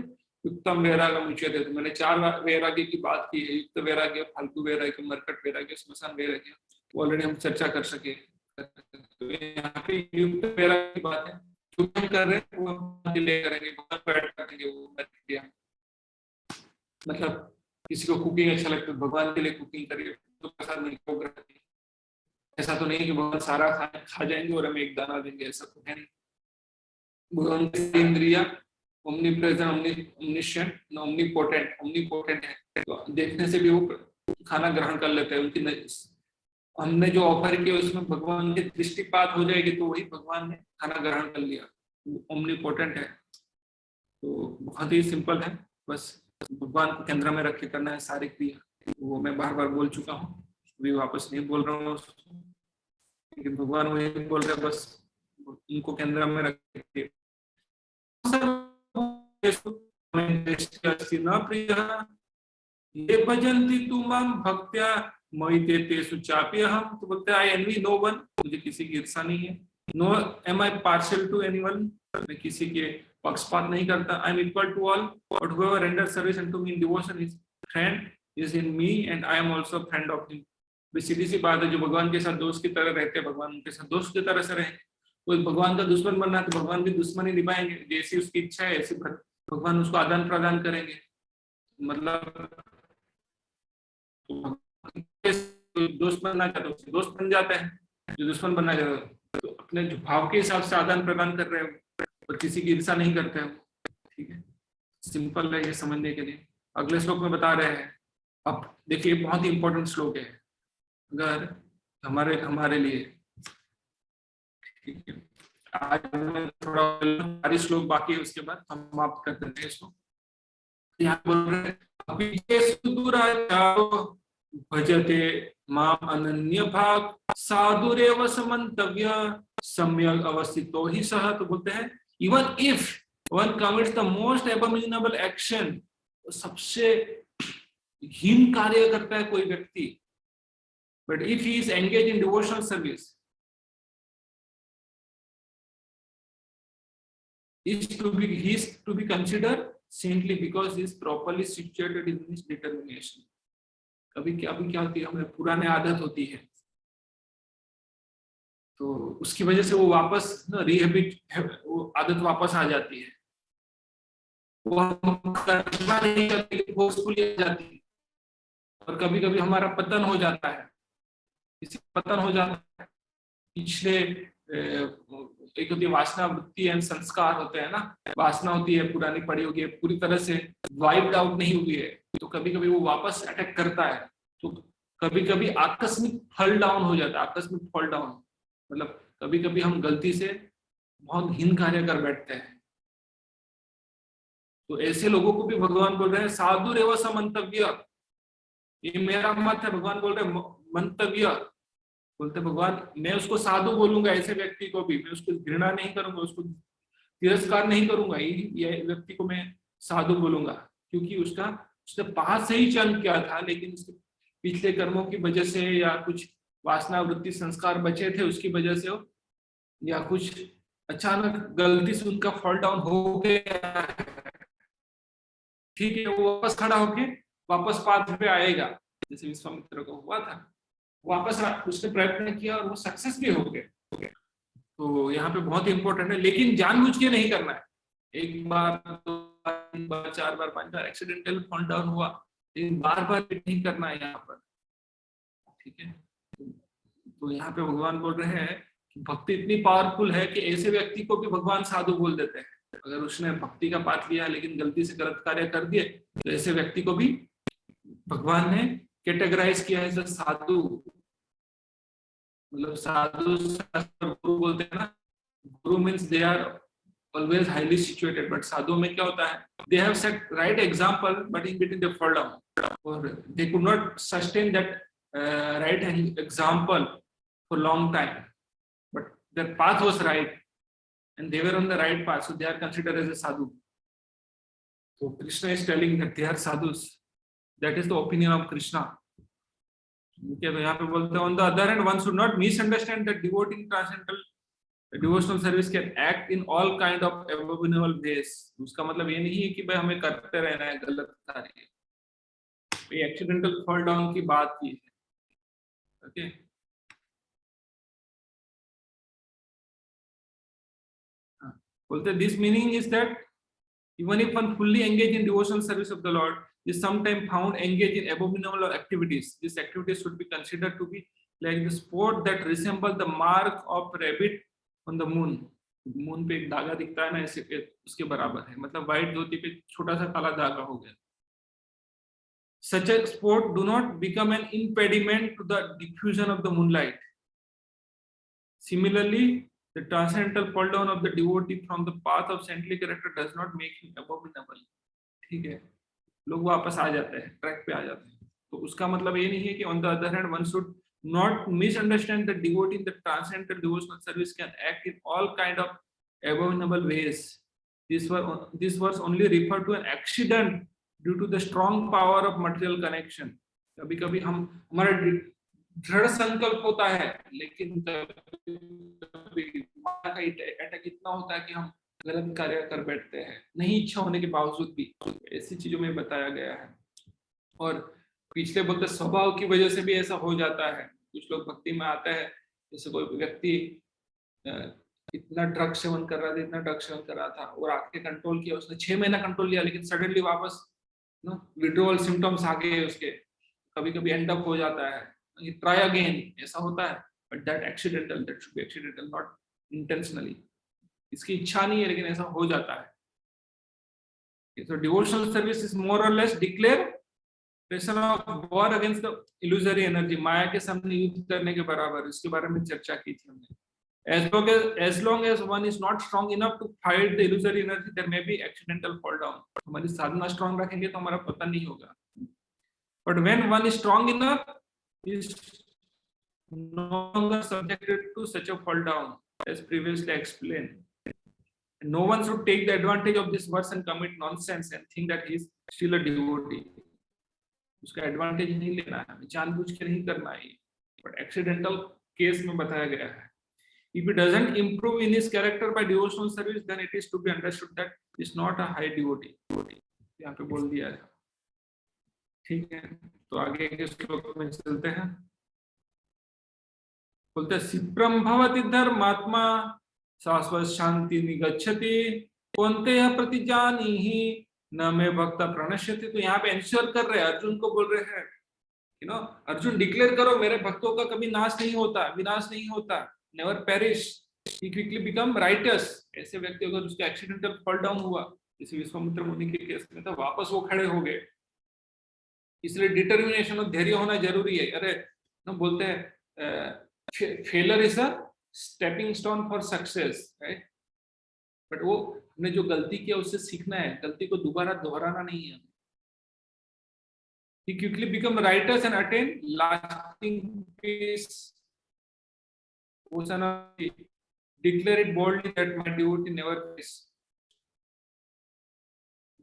युक्तम वैराग्य उच्यते। तो मैंने 4 वैराग्य की बात की है, युक्त वैराग्य, फालतू वैराग्य, मरकट वैराग्य, श्मशान वैराग्य, वो ऑलरेडी हम चर्चा कर सके। तो यहाँ पे युक्त वैराग्य की बात है, जो हम कर रहे हैं वो हम ले करेंगे, भगवान को ऐड करेंगे। वो किया मतलब किसी को कुकिंग अच्छा लगता है भगवान के लिए कुकिंग करिए, तो प्रसाद नहीं। ऐसा तो नहीं कि भगवान सारा खा जाएंगे और हमें एक दाना देंगे, ऐसा तो है नहीं। भगवान की इंद्रिया ओमनीप्रेजेंट, ओमनिशेंट, ओमनीपोटेंट है, तो देखने से भी वो खाना ग्रहण कर लेते हैं। उनकी हमने जो ऑफर किया उसमें भगवान की दृष्टिपात हो जाएगी तो वही भगवान ने खाना ग्रहण कर लिया। ओमनीपोटेंट है, तो बहुत ही सिंपल है। बस भगवान को केंद्र में रख के करना है सारी क्रिया। वो मैं बार बार बोल चुका हूँ, अभी वापस नहीं बोल रहा हूँ, लेकिन भगवान वही बोल रहे बस उनको केंद्र में रखे। न प्रिय ये भजन्ति तुमाम भक्त्या मयि तेषु चाप्यहम्। तो बोलते हैं आई एनवी नो वन, मुझे किसी की ईर्षा नहीं है। No am I partial to anyone, मैं किसी के पक्षपात नहीं करता। I am equal to all, but whoever renders service unto me in devotion is friend is in me and I am also friend of him. सीधी सी बात है, जो भगवान के साथ दोस्त की तरह रहते हैं भगवान उनके साथ दोस्त की तरह से रहे। कोई भगवान का दुश्मन बनना है तो भगवान भी दुश्मनी निभाएंगे, जैसी उसकी इच्छा है ऐसे भगवान उसको आदान प्रदान करेंगे। मतलब दोस्त बनना चाहते हो दोस्त बन जाते हैं, जो दुश्मन बनना चाहते हो तो अपने जो भाव के हिसाब से आदान प्रदान कर रहे हो और किसी की ईर्षा नहीं करते हो, ठीक है। सिंपल है ये समझने के लिए। अगले श्लोक में बता रहे हैं, अब देखिए बहुत ही इंपॉर्टेंट श्लोक है अगर हमारे लिए, ठीक है। आज में थोड़ा सारी श्लोक बाकी है, उसके बाद हम समाप्त कर देते हैं इसको। यहाँ बोल रहे हैं भजते माम अनन्य भाग साधुरेव समन्तव्य सम्यक अवस्थितो ही सह। तो बोलते हैं Even if one commits the most abominable action, सबसे हीन कार्य करता है कोई व्यक्ति, but if he is engaged in devotional service, he is to be considered saintly because he is properly situated in his determination. कभी क्या होती है, हमें पुराने आदत होती है, तो उसकी वजह से वो वापस रिहैबिट, वो आदत वापस आ जाती है, वो हम करना नहीं करते, फोर्सफुली आ जाती है, और कभी कभी हमारा पतन हो जाता है। इसी पतन हो जाता है, पिछले एक होती है वासना वृत्ति एंड संस्कार होते हैं ना, वासना होती है पुरानी पड़ी होगी, पूरी तरह से वाइप्ड आउट नहीं हुई है, तो कभी कभी वो वापस अटैक करता है, तो कभी कभी आकस्मिक फॉल डाउन हो जाता है। आकस्मिक फॉल डाउन मतलब कभी कभी हम गलती से बहुत हीन कार्य कर बैठते हैं, तो ऐसे लोगों को भी भगवान बोल रहे हैं साधु रेव समंतव्य, ये मेरा मत है। भगवान बोल रहे हैं मंतव्य, बोलते भगवान मैं उसको साधु बोलूंगा, ऐसे व्यक्ति को भी मैं उसको घृणा नहीं करूंगा, उसको तिरस्कार नहीं करूंगा, ये व्यक्ति को मैं साधु बोलूंगा, क्योंकि उसने पास से ही चयन किया था, लेकिन उसके पिछले कर्मों की वजह से या कुछ वासना वृत्ति संस्कार बचे थे उसकी वजह से, या कुछ अचानक गलती से उनका फॉल डाउन हो गया, ठीक है, वो वापस खड़ा होके वापस पाथ पे आएगा, जैसे विश्वामित्र को हुआ था, वापस उसने प्रयत्न किया और वो सक्सेस भी हो गए। तो यहाँ पे बहुत इंपॉर्टेंट है, लेकिन जानबूझ के नहीं करना है। एक बार, दो बार, 3 बार, 4 बार, 5 बार एक्सीडेंटल फॉल डाउन हुआ, लेकिन बार बार नहीं करना है यहाँ पर, ठीक है। तो यहाँ पे भगवान बोल रहे हैं कि भक्ति इतनी पावरफुल है कि ऐसे व्यक्ति को भी भगवान साधु बोल देते हैं। अगर उसने भक्ति का पाठ लिया लेकिन गलती से गलत कार्य कर दिए, तो ऐसे व्यक्ति को भी भगवान ने कैटेगराइज किया है साधु। मतलब साधु गुरु बोलते हैं ना, guru means they are always highly situated, but sadhu में क्या होता है, they have set right example but in between they fall down, और they could not sustain that right example for long time, but their path was right and they were on the right path, so they are considered as a sadhu. So Krishna is telling that they are sadhus. That is the opinion of Krishna. Okay, तो यहाँ पे बोलते हैं on the other hand one should not misunderstand that devoting transcendental devotional service can act in all kind of abominable ways. उसका मतलब ये नहीं है कि भाई हमें करते रहना है गलत कार्य, ये एक्सीडेंटल फॉल डाउन की बात की है। Okay. बोलते this meaning is that even if one fully engaged in devotional service of the Lord is sometimes found engaged in abominable activities, these activities should be considered to be like the sport that resemble the mark of rabbit on the moon. Moon पे एक धागा दिखता है ना, ऐसे उसके बराबर है, मतलब व्हाइट धोती पे छोटा सा काला धागा हो गया। Such a sport do not become an impediment to the diffusion of the moonlight. Similarly, the transcendental fall down of the devotee from the path of saintly character does not make him abominable. ठीक है, लोग वापस आ जाते हैं, track पे आ जाते हैं, तो उसका मतलब ये नहीं है कि on the other hand one should not misunderstand that devotee in the transcendental devotional service can act in all kind of abominable ways. This verse only refer to an accident due to the strong power of material connection. कभी कभी हमारा दृढ़ संकल्प होता है, लेकिन कभी attack इतना होता है कि हम गलत कार्य कर बैठते हैं, नहीं इच्छा होने के बावजूद भी। ऐसी चीजों में बताया गया है, और पिछले बोलते स्वभाव की वजह से भी ऐसा हो जाता है। कुछ लोग भक्ति में आते हैं, जैसे कोई व्यक्ति इतना ड्रग सेवन कर रहा था, इतना ड्रग सेवन कर रहा था, और आके कंट्रोल किया, उसने 6 महीना कंट्रोल लिया, लेकिन सडनली वापस विड्रॉल सिम्टम्स आ गए उसके, कभी कभी एंड अप हो जाता है, ट्राई अगेन, ऐसा होता है। But that accidental, that should be accidental, not intentionally. इसकी इच्छा नहीं है, लेकिन ऐसा हो जाता है। So devotional service is more or less declaration of war against the illusory energy, माया के सामने युद्ध करने के बराबर। इसके बारे में चर्चा की थी हमने। As long as one is not strong enough to fight the illusory energy, there may be accidental fall down. हमारी साधना स्ट्रॉन्ग रखेंगे तो हमारा पता नहीं होगा। But when one is strong enough, he is no longer subjected to such a fall down, as previously explained. No one should take the advantage of this verse and commit nonsense and think that he is still a devotee. उसका advantage नहीं लेना है, जानबूझ के नहीं करना है, but accidental case में बताया गया है. If he doesn't improve in his character by devotional service, then it is to be understood that he is not a high devotee. यहाँ पे बोल दिया है. ठीक है, तो आगे के श्लोक में चलते हैं. बोलते हैं सिप्रम भवति धर्मात्मा शाश्वत शांति निगच्छति कौन्तेय प्रतिजानीहि न मे भक्त प्रणश्यति. तो यहाँ पे एंश्योर कर रहे हैं, अर्जुन को बोल रहे हैं, अर्जुन डिक्लेयर करो मेरे भक्तों का कभी नाश नहीं होता, विनाश नहीं होता, नेवर पेरिश, ही क्विकली बिकम राइटस. ऐसे व्यक्ति अगर उसका एक्सीडेंटल फॉल डाउन हुआ, जैसे विश्वामित्र मुनि के केस में, तो वापस वो खड़े हो गए. इसलिए डिटर्मिनेशन और धैर्य होना जरूरी है. अरे ना बोलते हैं failure is a stepping stone for success, right. But वो हमने जो गलती किया उससे सीखना है, गलती को दोबारा दोहराना नहीं है. He quickly become righteous and attain lasting peace. Declare it boldly that my devotee never peace.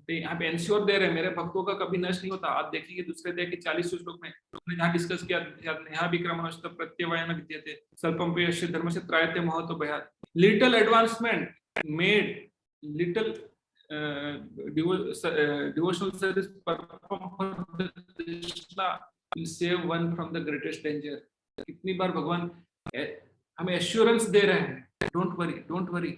यहाँ पे एंश्योर दे रहे हैं मेरे भक्तों का कभी नष्ट नहीं होता. आप देखेंगे दूसरे अध्याय के 40 श्लोक में हमने जहाँ डिस्कस किया, यहाँ विक्रमणश्च प्रत्यवायन विद्यते स्वल्पं पयस्य धर्मस्य त्रायते महतो भयात्. Little advancement made, little devotional service performed for Krishna will save one from the greatest danger. कितनी बार भगवान हमें एश्योरेंस दे रहे हैं, don't worry,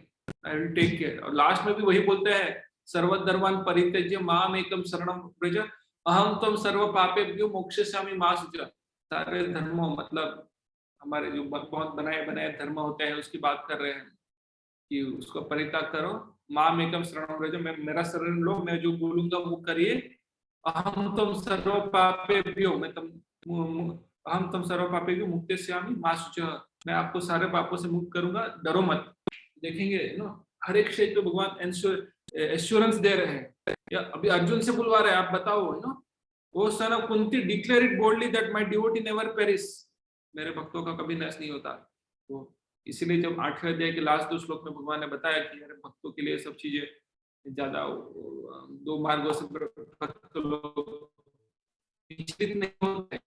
I will take care. और लास्ट में भी वही बोलते हैं, सर्वधर्मान् परित्यज्य माम एकम शरणं व्रज अहम त्वं सर्व पापेभ्यो मोक्षयिष्यामि मा शुचः. सारे धर्मों मतलब हमारे जो बहुत बनाए धर्म होते हैं उसकी बात कर रहे हैं कि उसको परित्याग करो. माम एकम शरणं व्रज, मैं मेरा शरण लो, मैं जो बोलूंगा वो करिए. अहम त्वं सर्व पापेभ्यो, अहम त्वं सर्व पापेभ्यो मुक्तयिष्यामि मा शुचः, मैं आपको सारे पापों से मुक्त करूंगा, डरो मत. देखेंगे हर एक क्षेत्र में भगवान एश्योरेंस दे रहे हैं. या अभी अर्जुन से बुलवा रहे हैं, आप बताओ O son of Kunti, declare it boldly that my devotee never perish, मेरे भक्तों का कभी नाश नहीं होता. तो इसीलिए जब 8वें अध्याय के लास्ट 2 श्लोक में भगवान ने बताया कि अरे भक्तों के लिए सब चीजें ज्यादा 2 मार्गों से भक्त लोग विचलित नहीं होते,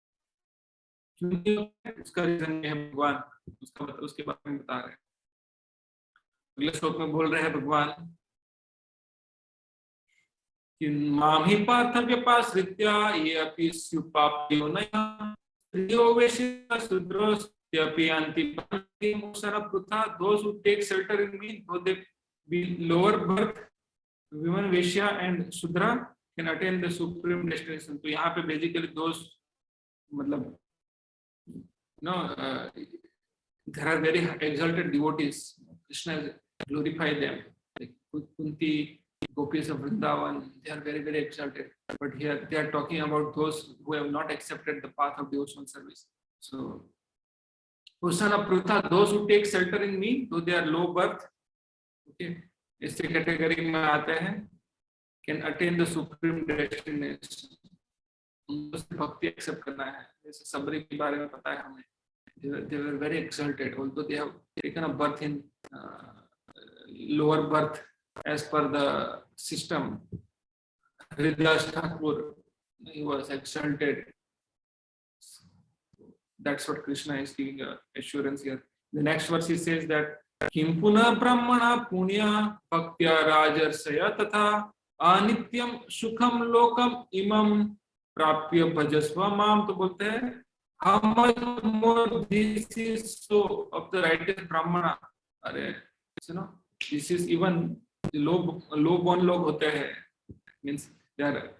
उसका रीजन है भगवान, उसके बारे में बता रहे हैं. अगले श्लोक में बोल रहे हैं भगवान कि माम ही पार्थ व्यपाश्रित्य ये अपि स्युपाप्यो नयः प्रियो वेश्या शूद्रोस्त्यपि अन्ति मोक्षं Pritha. Those who take shelter in me, though they be lower birth, women वेश्या and शूद्रा can attain the supreme destination. तो यहाँ पे बेसिकली those मतलब there are very exalted devotees. Krishna has glorified them. Like Kunti, gopis of Vrindavan, they are very, very exalted. But here they are talking about those who have not accepted the path of devotional service. So, Usana Prutha, those who take shelter in me, though they are low birth, okay, इस category में आते हैं, can attain the supreme destination. उनको भक्ति accept करना है. जैसे सबरी के बारे में पता है हमें. They were very exalted, although they have taken a birth in lower birth as per the system. Hridas Thakur, he was exalted. That's what Krishna is giving assurance here. The next verse he says that Kim puna brahmana punya bhaktya rajarsaya tatha anityam sukham lokam imam prapya bhajasva mam. तो बोलते हैं how much more this is so of the righteous brahmana. अरे this is even low born log होते हैं, means they are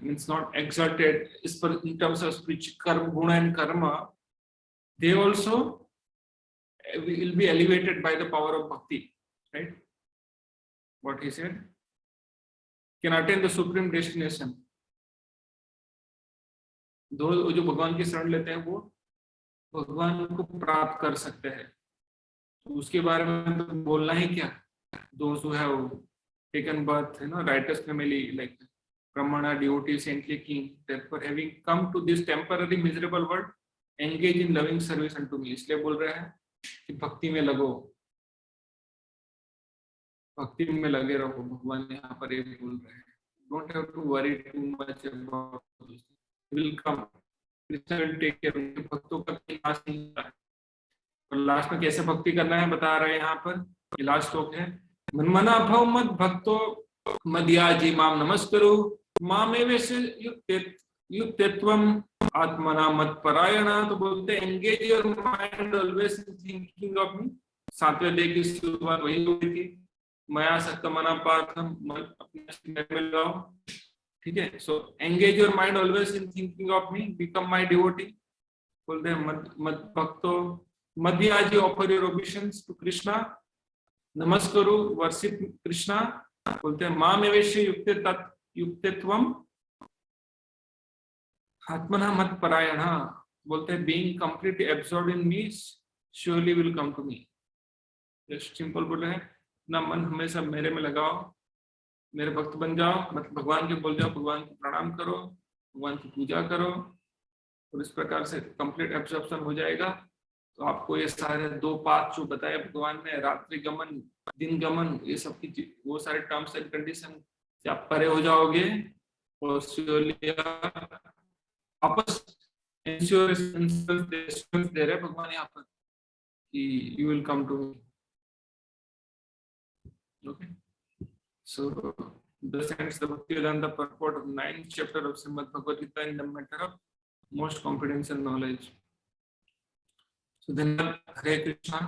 means not exalted in terms of spiritual guna and karma. They also will be elevated by the power of bhakti, right? What he said, can attain the supreme destination. दो जो भगवान की शरण लेते हैं वो भगवान को प्राप्त कर सकते हैं. तो उसके बारे में तो बोलना ही क्या. Those who have taken birth, righteous family like Brahmana, devotee, saintly king, therefore having come to this temporary miserable world, engage in loving service unto me. इसलिए बोल रहे हैं कि भक्ति में लगो. भक्ति में लगे रहो, भगवान यहाँ पर ये बोल रहे हैं। Don't have to worry too much about, will come, Krishna will take care. भक्तों का लास्ट नहीं होता है, और लास्ट में कैसे भक्ति करना है बता रहे हैं यहाँ पर। ये लास्ट श्लोक है, मनमना भव मद भक्तो मदयाजी माम नमस्करो मामेवेश युक्तत्वम आत्मना मत परायणा। तो बोलते हैं engage your mind always in thinking of me. 7वें अध्याय की शुरुआत वही हुई थी, मया सक्त मना पार्थम, मन अपने में लगाओ। ठीक है, so engage your mind always in thinking of me, become my devotee. बोलते हैं मद भक्तो मदयाजी offer your obeisances to Krishna, नमस्करो वर्शिप कृष्णा। बोलते हैं मामेवेश युक्तत्वम आत्मना मत परायणा। बोलते हैं being completely absorbed in me surely will come to me. Just simple बोले हैं, अपना मन हमेशा मेरे में लगाओ, मेरे भक्त बन जाओ, मतलब भगवान के बोल जाओ, भगवान को प्रणाम करो, भगवान की पूजा करो, और इस प्रकार से कंप्लीट एब्जॉर्प्शन हो जाएगा। तो आपको ये सारे 2 पाथ जो बताए भगवान ने, रात्रि गमन, दिन गमन, ये सब की वो सारे टर्म्स एंड कंडीशन से आप परे हो जाओगे, और आपस इंश्योरेंस दे रहे भगवान यहाँ पर कि you will come to me. Okay, so this ends the Bhaktivedanta purport of 9th chapter of Srimad Bhagavad Gita in the matter of most competence and knowledge. So then, Hare Krishna.